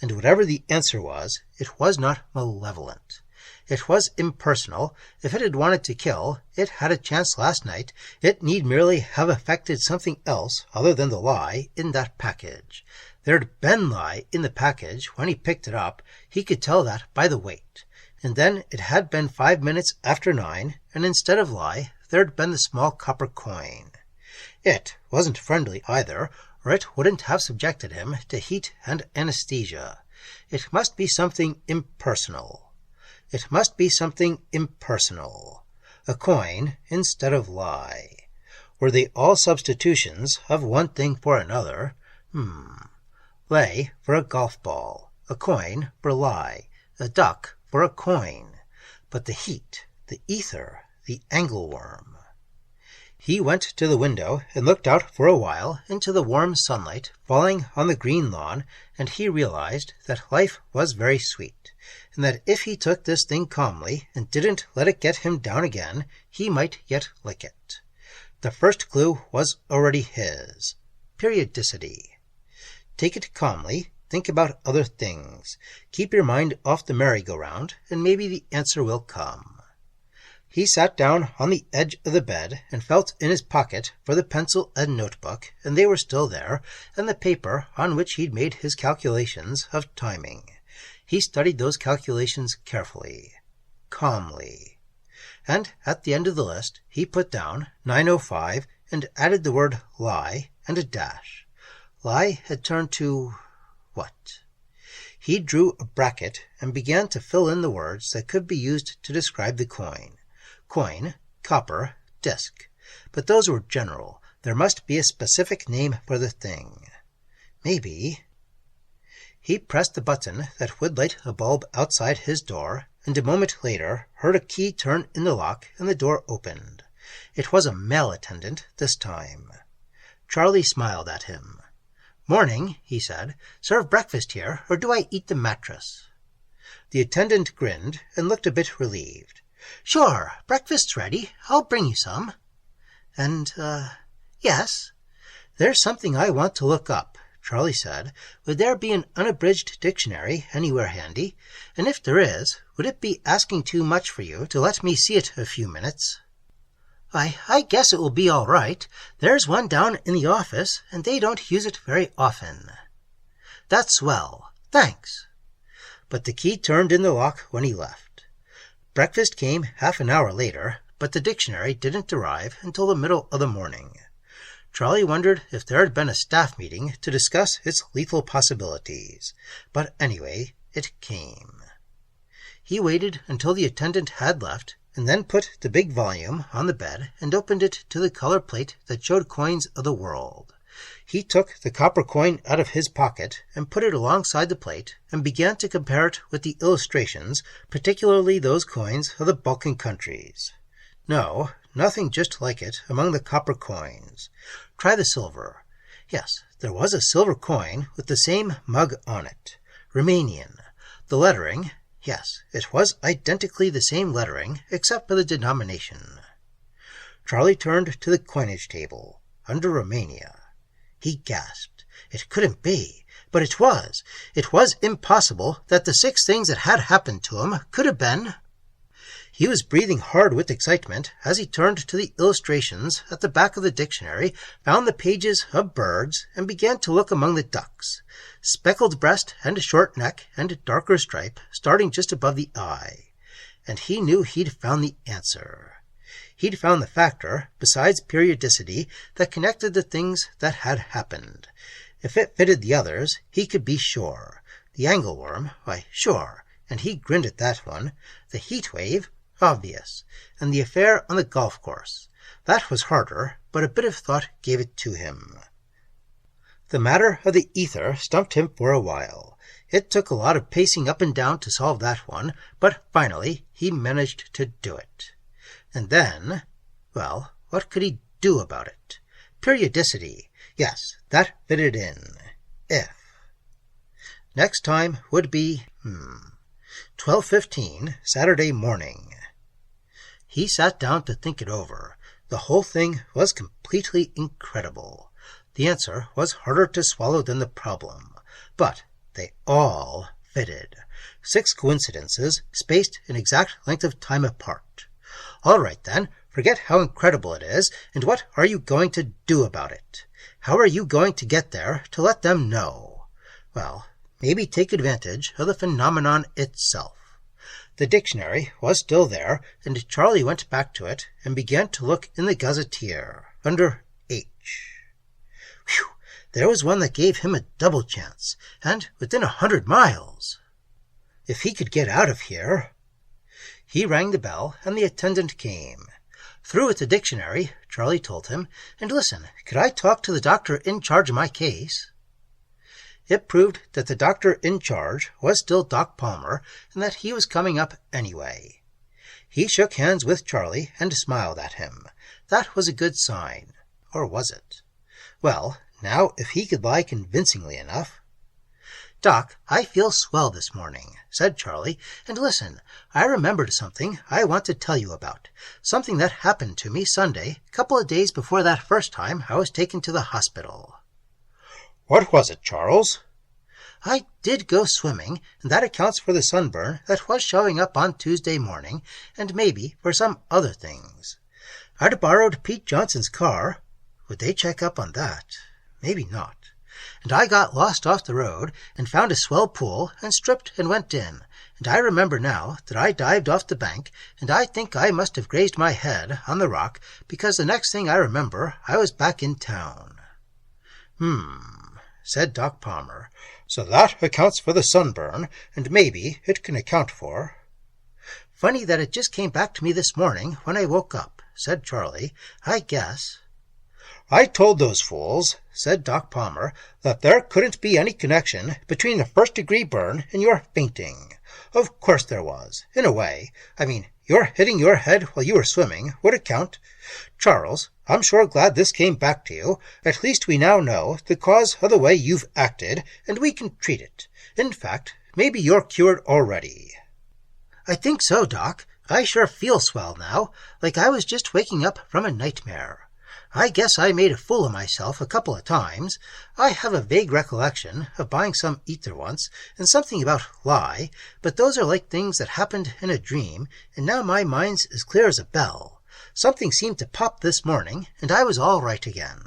And whatever the answer was, it was not malevolent. It was impersonal. If it had wanted to kill, it had a chance last night. It need merely have affected something else other than the lie in that package. There'd been lie in the package when he picked it up. He could tell that by the weight. And then it had been 5 minutes after 9, and instead of lie, there'd been the small copper coin. It wasn't friendly either, or it wouldn't have subjected him to heat and anesthesia. It must be something impersonal. It must be something impersonal. A coin instead of lie. Were they all substitutions of one thing for another? Lay for a golf ball, a coin for lie, a duck for a coin. But the heat, the ether, the angleworm. He went to the window and looked out for a while into the warm sunlight falling on the green lawn, and he realized that life was very sweet, and that if he took this thing calmly and didn't let it get him down again, he might yet lick it. The first clue was already his. Periodicity. Take it calmly, think about other things. Keep your mind off the merry-go-round, and maybe the answer will come. He sat down on the edge of the bed and felt in his pocket for the pencil and notebook, and they were still there, and the paper on which he'd made his calculations of timing. He studied those calculations carefully, calmly, and at the end of the list he put down 9:05 and added the word lie and a dash. Lie had turned to what? He drew a bracket and began to fill in the words that could be used to describe the coin. Coin, copper, disc. But those were general. There must be a specific name for the thing. Maybe... He pressed the button that would light a bulb outside his door, and a moment later heard a key turn in the lock and the door opened. It was a male attendant this time. Charlie smiled at him. "Morning," he said. "Serve breakfast here, or do I eat the mattress?" The attendant grinned and looked a bit relieved. "Sure, breakfast's ready. I'll bring you some." "And, yes?" "There's something I want to look up," Charlie said. "Would there be an unabridged dictionary anywhere handy? And if there is, would it be asking too much for you to let me see it a few minutes?" I guess it will be all right. There's one down in the office, and they don't use it very often." "That's swell. Thanks." But the key turned in the lock when he left. Breakfast came half an hour later, but the dictionary didn't arrive until the middle of the morning. Charlie wondered if there had been a staff meeting to discuss its lethal possibilities. But anyway, it came. He waited until the attendant had left, and then put the big volume on the bed and opened it to the color plate that showed coins of the world. He took the copper coin out of his pocket and put it alongside the plate and began to compare it with the illustrations, particularly those coins of the Balkan countries. No, nothing just like it among the copper coins. Try the silver. Yes, there was a silver coin with the same mug on it. Romanian. The lettering, yes, it was identically the same lettering, except for the denomination. Charlie turned to the coinage table, under Romania. He gasped. It couldn't be. But it was. It was impossible that the 6 things that had happened to him could have been... He was breathing hard with excitement as he turned to the illustrations at the back of the dictionary, found the pages of birds, and began to look among the ducks. Speckled breast and short neck and darker stripe starting just above the eye. And he knew he'd found the answer. He'd found the factor, besides periodicity, that connected the things that had happened. If it fitted the others, he could be sure. The angleworm, why, sure, and he grinned at that one. The heat wave, obvious. And the affair on the golf course. That was harder, but a bit of thought gave it to him. The matter of the ether stumped him for a while. It took a lot of pacing up and down to solve that one, but finally he managed to do it. And then, well, what could he do about it? Periodicity. Yes, that fitted in. If. Next time would be, 12:15, Saturday morning. He sat down to think it over. The whole thing was completely incredible. The answer was harder to swallow than the problem. But they all fitted. 6 coincidences, spaced an exact length of time apart. All right, then, forget how incredible it is, and what are you going to do about it? How are you going to get there to let them know? Well, maybe take advantage of the phenomenon itself. The dictionary was still there, and Charlie went back to it and began to look in the gazetteer, under H. Whew! There was one that gave him a double chance, and within 100 miles. If he could get out of here... He rang the bell, and the attendant came. "Through with the dictionary," Charlie told him, "and listen, could I talk to the doctor in charge of my case?" It proved that the doctor in charge was still Doc Palmer, and that he was coming up anyway. He shook hands with Charlie and smiled at him. That was a good sign. Or was it? Well, now if he could lie convincingly enough... "Doc, I feel swell this morning," said Charlie, "and listen, I remembered something I want to tell you about. Something that happened to me Sunday, a couple of days before that first time I was taken to the hospital." "What was it, Charles?" I did go swimming, and that accounts for the sunburn that was showing up on Tuesday morning, and maybe for some other things. I'd borrowed Pete Johnson's car. Would they check up on that? Maybe not. And I got lost off the road and found a swell pool and stripped and went in. And I remember now that I dived off the bank, and I think I must have grazed my head on the rock, because the next thing I remember I was back in town. Said Doc Palmer. So that accounts for the sunburn, and maybe it can account for... Funny that it just came back to me this morning when I woke up, said Charlie. I guess... I told those fools, said Doc Palmer, that there couldn't be any connection between a first-degree burn and your fainting. Of course there was, in a way. I mean, your hitting your head while you were swimming would account. Charles, I'm sure glad this came back to you. At least we now know the cause of the way you've acted, and we can treat it. In fact, maybe you're cured already. I think so, Doc. I sure feel swell now, like I was just waking up from a nightmare. I guess I made a fool of myself a couple of times. I have a vague recollection of buying some ether once, and something about lie, but those are like things that happened in a dream, and now my mind's as clear as a bell. Something seemed to pop this morning, and I was all right again.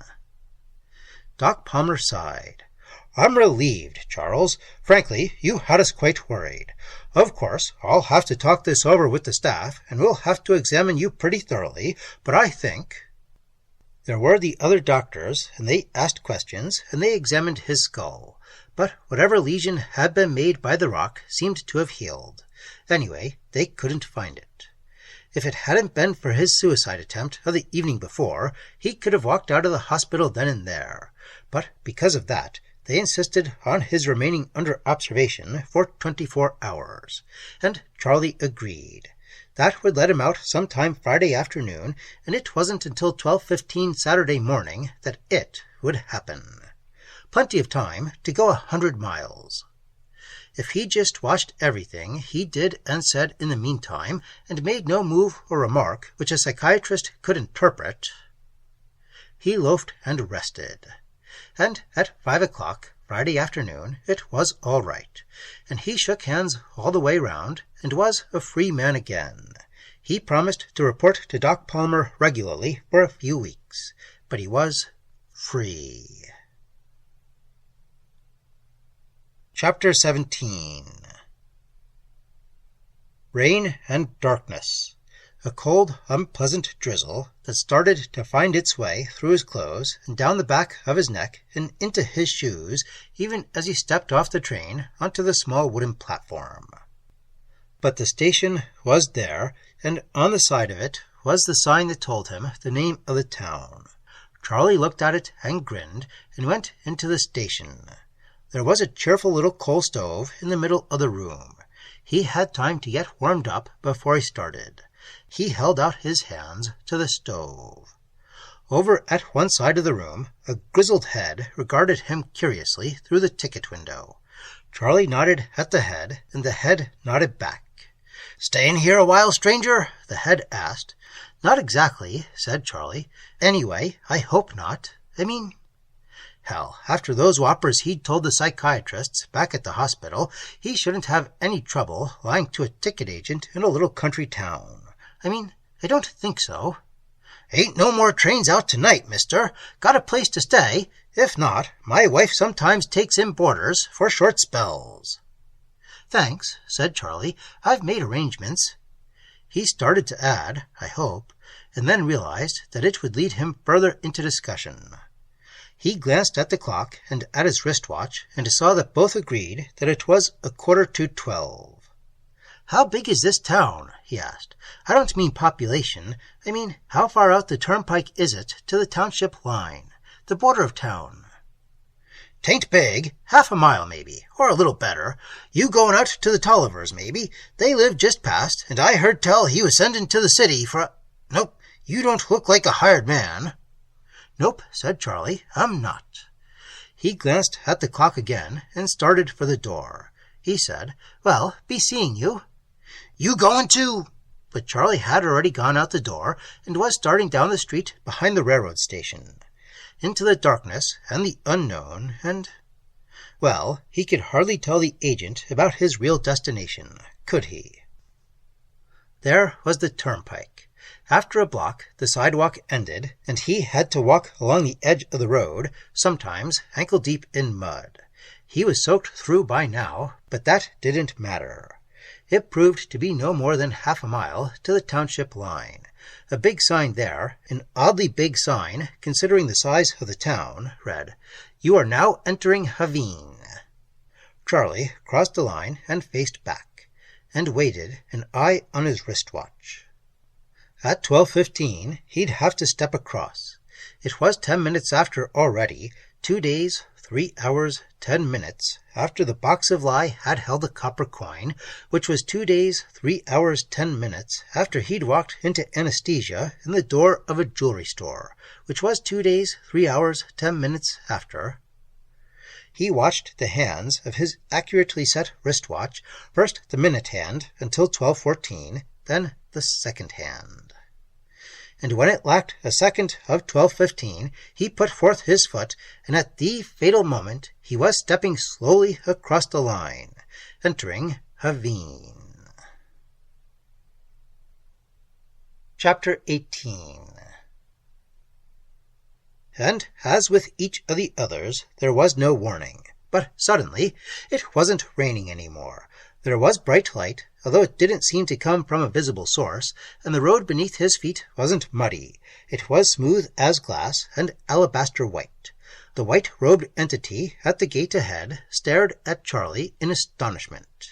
Doc Palmer sighed. I'm relieved, Charles. Frankly, you had us quite worried. Of course, I'll have to talk this over with the staff, and we'll have to examine you pretty thoroughly, but I think... There were the other doctors, and they asked questions, and they examined his skull. But whatever lesion had been made by the rock seemed to have healed. Anyway, they couldn't find it. If it hadn't been for his suicide attempt of the evening before, he could have walked out of the hospital then and there. But because of that, they insisted on his remaining under observation for 24 hours. And Charlie agreed. That would let him out sometime Friday afternoon, and it wasn't until 12:15 Saturday morning that it would happen. Plenty of time to go 100 miles. If he just watched everything he did and said in the meantime, and made no move or remark which a psychiatrist could interpret, he loafed and rested. And at 5 o'clock Friday afternoon it was all right, and he shook hands all the way round, and was a free man again. He promised to report to Doc Palmer regularly for a few weeks, but he was free. Chapter 17. Rain and darkness. A cold, unpleasant drizzle that started to find its way through his clothes and down the back of his neck and into his shoes, even as he stepped off the train onto the small wooden platform. But the station was there, and on the side of it was the sign that told him the name of the town. Charlie looked at it and grinned and went into the station. There was a cheerful little coal stove in the middle of the room. He had time to get warmed up before he started. He held out his hands to the stove. Over at one side of the room, a grizzled head regarded him curiously through the ticket window. Charlie nodded at the head, and the head nodded back. "Staying here a while, stranger?" the head asked. "Not exactly," said Charlie. "Anyway, I hope not. Hell, after those whoppers he'd told the psychiatrists back at the hospital, he shouldn't have any trouble lying to a ticket agent in a little country town. I don't think so." "Ain't no more trains out tonight, mister. Got a place to stay? If not, my wife sometimes takes in boarders for short spells." "Thanks," said Charlie. "I've made arrangements." He started to add, "I hope," and then realized that it would lead him further into discussion. He glanced at the clock and at his wristwatch and saw that both agreed that it was 11:45. "How big is this town?" he asked. "I don't mean population. How far out the turnpike is it to the township line, the border of town?" "'Tain't big. Half a mile, maybe, or a little better. You going out to the Tollivers, maybe. They live just past, and I heard tell he was sending to the city for a... Nope, you don't look like a hired man." "Nope," said Charlie, "I'm not." He glanced at the clock again and started for the door. He said, "Well, be seeing you." "You going to—" But Charlie had already gone out the door and was starting down the street behind the railroad station, into the darkness and the unknown, and... Well, he could hardly tell the agent about his real destination, could he? There was the turnpike. After a block, the sidewalk ended, and he had to walk along the edge of the road, sometimes ankle-deep in mud. He was soaked through by now, but that didn't matter. It proved to be no more than half a mile to the township line. A big sign there, an oddly big sign, considering the size of the town, read, "You are now entering XVIII." Charlie crossed the line and faced back, and waited, an eye on his wristwatch. At 12:15, he'd have to step across. It was 10 minutes after already, 2 days, 3 hours, 10 minutes, after the box of lye had held a copper coin, which was 2 days, 3 hours, 10 minutes, after he'd walked into anesthesia in the door of a jewelry store, which was 2 days, 3 hours, 10 minutes after. He watched the hands of his accurately set wristwatch, first the minute hand until 12:14, then the second hand. And when it lacked a second of 12:15, he put forth his foot, and at the fatal moment he was stepping slowly across the line, entering XVIII. Chapter 18. And as with each of the others, there was no warning. But suddenly, it wasn't raining any more. There was bright light, although it didn't seem to come from a visible source, and the road beneath his feet wasn't muddy. It was smooth as glass and alabaster white. The white-robed entity at the gate ahead stared at Charlie in astonishment.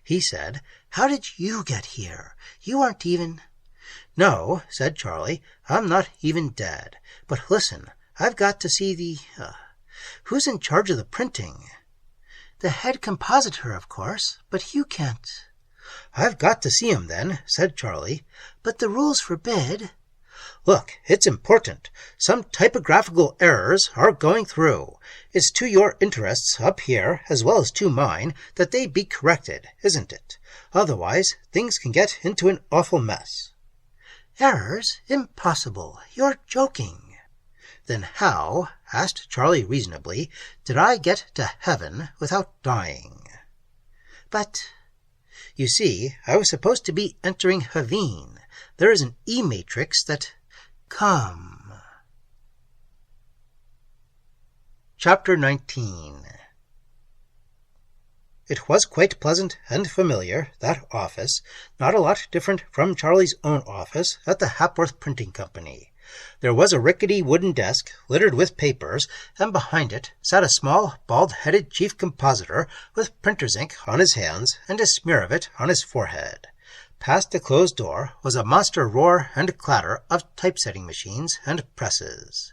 He said, "How did you get here? You aren't even—" "No," said Charlie, "I'm not even dead. But listen, I've got to see the— who's in charge of the printing?" "The head compositor, of course, but you can't." "I've got to see him then," said Charlie. "But the rules forbid." "Look, it's important. Some typographical errors are going through. It's to your interests up here, as well as to mine, that they be corrected, isn't it? Otherwise, things can get into an awful mess." "Errors? Impossible. You're joking." "Then how," asked Charlie reasonably, "did I get to heaven without dying?" "But—" "You see, I was supposed to be entering XVIII. There is an E matrix that—" "Come." Chapter 19. It was quite pleasant and familiar, that office, not a lot different from Charlie's own office at the Hapworth Printing Company. There was a rickety wooden desk littered with papers, and behind it sat a small, bald-headed chief compositor with printer's ink on his hands and a smear of it on his forehead. Past the closed door was a monster roar and clatter of typesetting machines and presses.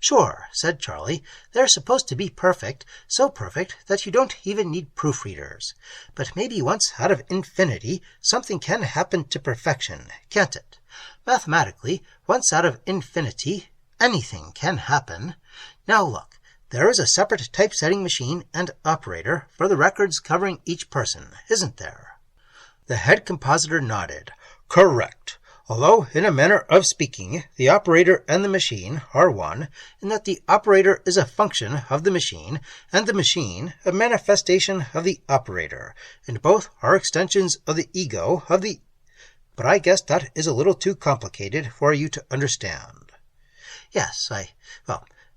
"Sure," said Charlie, "they're supposed to be perfect, so perfect that you don't even need proofreaders. But maybe once out of infinity, something can happen to perfection, can't it? Mathematically, once out of infinity, anything can happen. Now look, there is a separate typesetting machine and operator for the records covering each person, isn't there?" The head compositor nodded. "Correct. Although, in a manner of speaking, the operator and the machine are one, in that the operator is a function of the machine, and the machine a manifestation of the operator, and both are extensions of the ego of the— But I guess that is a little too complicated for you to understand." "Yes,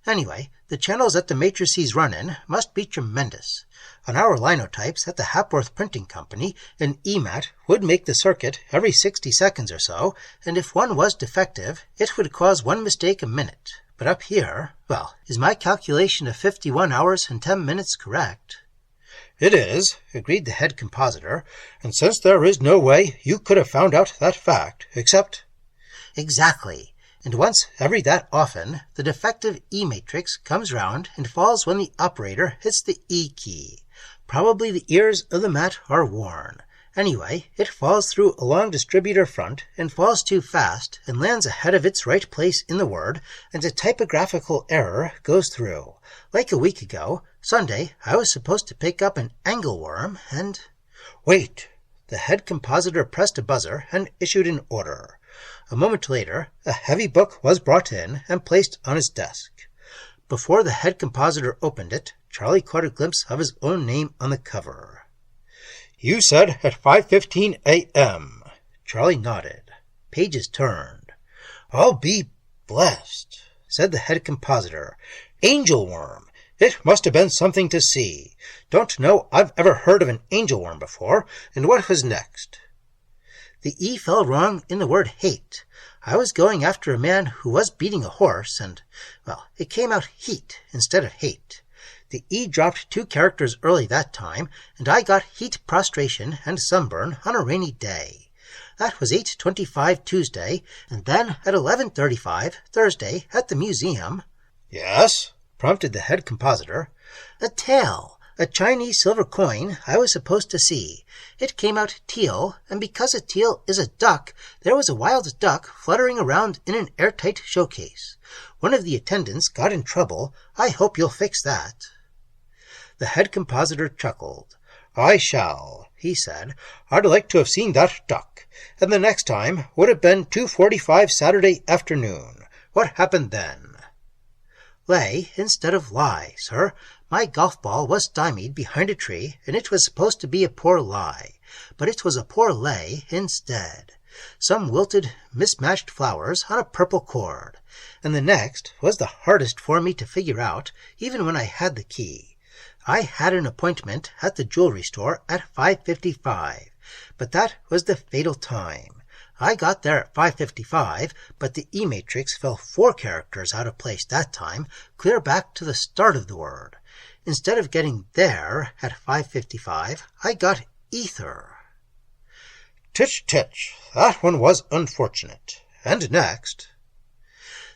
anyway, the channels that the matrices run in must be tremendous. On our linotypes at the Hapworth Printing Company, an EMAT would make the circuit every 60 seconds or so, and if one was defective, it would cause one mistake a minute. But up here, is my calculation of 51 hours and 10 minutes correct?" "It is," agreed the head compositor, "and since there is no way you could have found out that fact, except—" "Exactly. And once every that often, the defective E matrix comes round and falls when the operator hits the E key. Probably the ears of the mat are worn. Anyway, it falls through a long distributor front and falls too fast and lands ahead of its right place in the word, and a typographical error goes through. Like a week ago, Sunday, I was supposed to pick up an Angleworm and—" "Wait!" The head compositor pressed a buzzer and issued an order. A moment later, a heavy book was brought in and placed on his desk. Before the head compositor opened it, Charlie caught a glimpse of his own name on the cover. "You said at 5:15 a.m. Charlie nodded. Pages turned. "I'll be blessed," said the head compositor. "Angleworm. It must have been something to see. Don't know I've ever heard of an angleworm before. And what was next?" "The E fell wrong in the word hate. I was going after a man who was beating a horse, and, well, it came out heat instead of hate. The E dropped 2 characters early that time, and I got heat prostration and sunburn on a rainy day. That was 8:25 Tuesday, and then at 11:35 Thursday at the museum." "Yes?" prompted the head compositor. "A tail. A Chinese silver coin I was supposed to see. It came out teal, and because a teal is a duck, there was a wild duck fluttering around in an airtight showcase. One of the attendants got in trouble. I hope you'll fix that." The head compositor chuckled. "I shall," he said. "I'd like to have seen that duck. And the next time would have been 2:45 Saturday afternoon. What happened then?" "Lay instead of lie, sir. My golf ball was stymied behind a tree, and it was supposed to be a poor lie, but it was a poor lay instead. Some wilted, mismatched flowers on a purple cord. And the next was the hardest for me to figure out, even when I had the key. I had an appointment at the jewelry store at 5:55, but that was the fatal time. I got there at 5:55, but the E matrix fell 4 characters out of place that time, clear back to the start of the word. Instead of getting there at 5:55, I got ether." "Titch, titch. That one was unfortunate. And next?"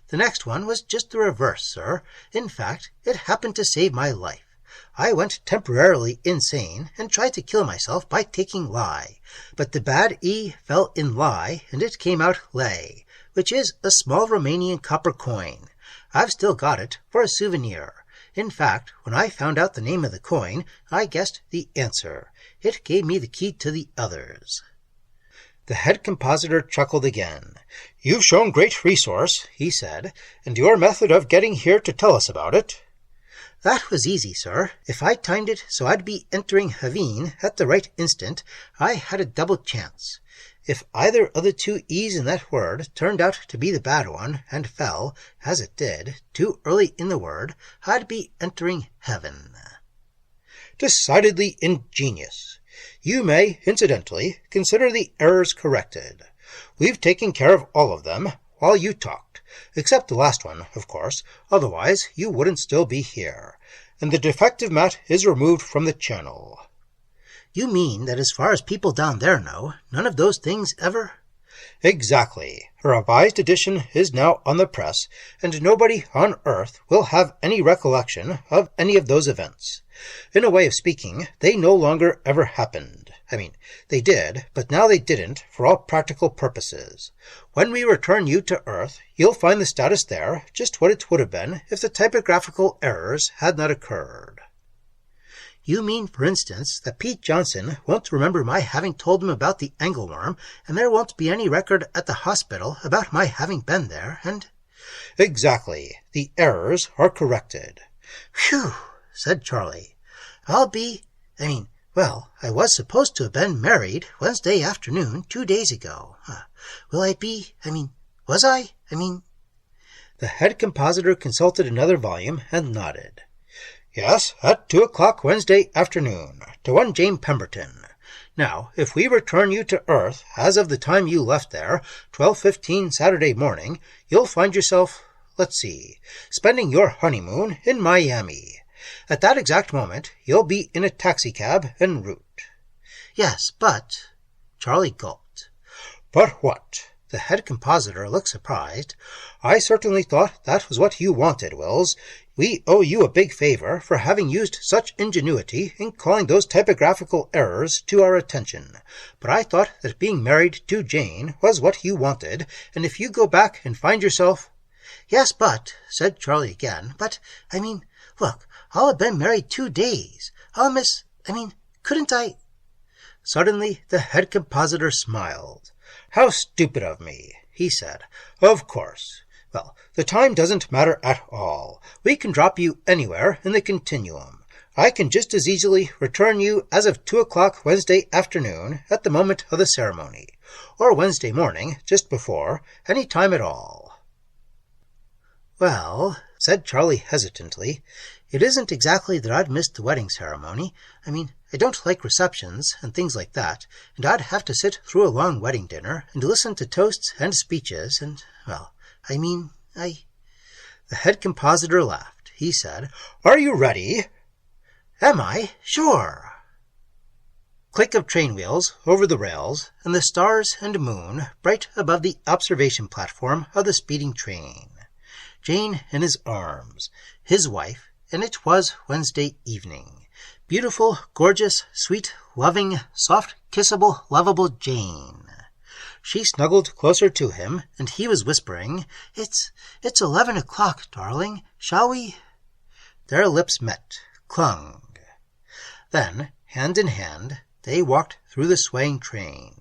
"The next one was just the reverse, sir. In fact, it happened to save my life. I went temporarily insane and tried to kill myself by taking lie, but the bad E fell in lie, and it came out lay, which is a small Romanian copper coin. I've still got it for a souvenir. In fact, when I found out the name of the coin, I guessed the answer. It gave me the key to the others." The head compositor chuckled again. "You've shown great resource," he said, "and your method of getting here to tell us about it?" "That was easy, sir. If I timed it so I'd be entering XVIII at the right instant, I had a double chance. If either of the 2 E's in that word turned out to be the bad one and fell, as it did, too early in the word, I'd be entering heaven." "Decidedly ingenious. You may, incidentally, consider the errors corrected. We've taken care of all of them while you talked, except the last one, of course, otherwise you wouldn't still be here. And the defective mat is removed from the channel." "You mean that as far as people down there know, none of those things ever—" "Exactly. A revised edition is now on the press, and nobody on Earth will have any recollection of any of those events. In a way of speaking, they no longer ever happened. I mean, they did, but now they didn't for all practical purposes. When we return you to Earth, you'll find the status there just what it would have been if the typographical errors had not occurred." "You mean, for instance, that Pete Johnson won't remember my having told him about the Angleworm, and there won't be any record at the hospital about my having been there, and—" "Exactly. The errors are corrected." "Phew," said Charlie. I was supposed to have been married Wednesday afternoon 2 days ago. Was I? The head compositor consulted another volume and nodded. "Yes, at 2 o'clock Wednesday afternoon, to one Jane Pemberton. Now, if we return you to Earth as of the time you left there, 12:15 Saturday morning, you'll find yourself, spending your honeymoon in Miami. At that exact moment, you'll be in a taxicab en route." "Yes, but—" Charlie gulped. "But what?" The head compositor looked surprised. "I certainly thought that was what you wanted, Wills. We owe you a big favor for having used such ingenuity in calling those typographical errors to our attention. But I thought that being married to Jane was what you wanted, and if you go back and find yourself—" "Yes, but," said Charlie again, look, I'll have been married 2 days. Couldn't I—" Suddenly the head compositor smiled. "How stupid of me," he said. "Of course. Well, the time doesn't matter at all. We can drop you anywhere in the continuum. I can just as easily return you as of 2 o'clock Wednesday afternoon at the moment of the ceremony, or Wednesday morning just before, any time at all." "Well," said Charlie hesitantly, "it isn't exactly that I'd miss the wedding ceremony. I don't like receptions and things like that, and I'd have to sit through a long wedding dinner and listen to toasts and speeches and, well, I... The head compositor laughed. He said, "Are you ready?" "Am I? Sure." Click of train wheels over the rails, and the stars and moon bright above the observation platform of the speeding train. Jane in his arms, his wife, and it was Wednesday evening. Beautiful, gorgeous, sweet, loving, soft, kissable, lovable Jane. She snuggled closer to him, and he was whispering, It's 11 o'clock, darling. Shall we?" Their lips met, clung. Then, hand in hand, they walked through the swaying train.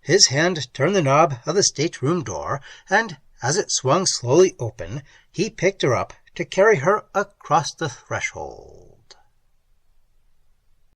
His hand turned the knob of the stateroom door, and as it swung slowly open, he picked her up to carry her across the threshold.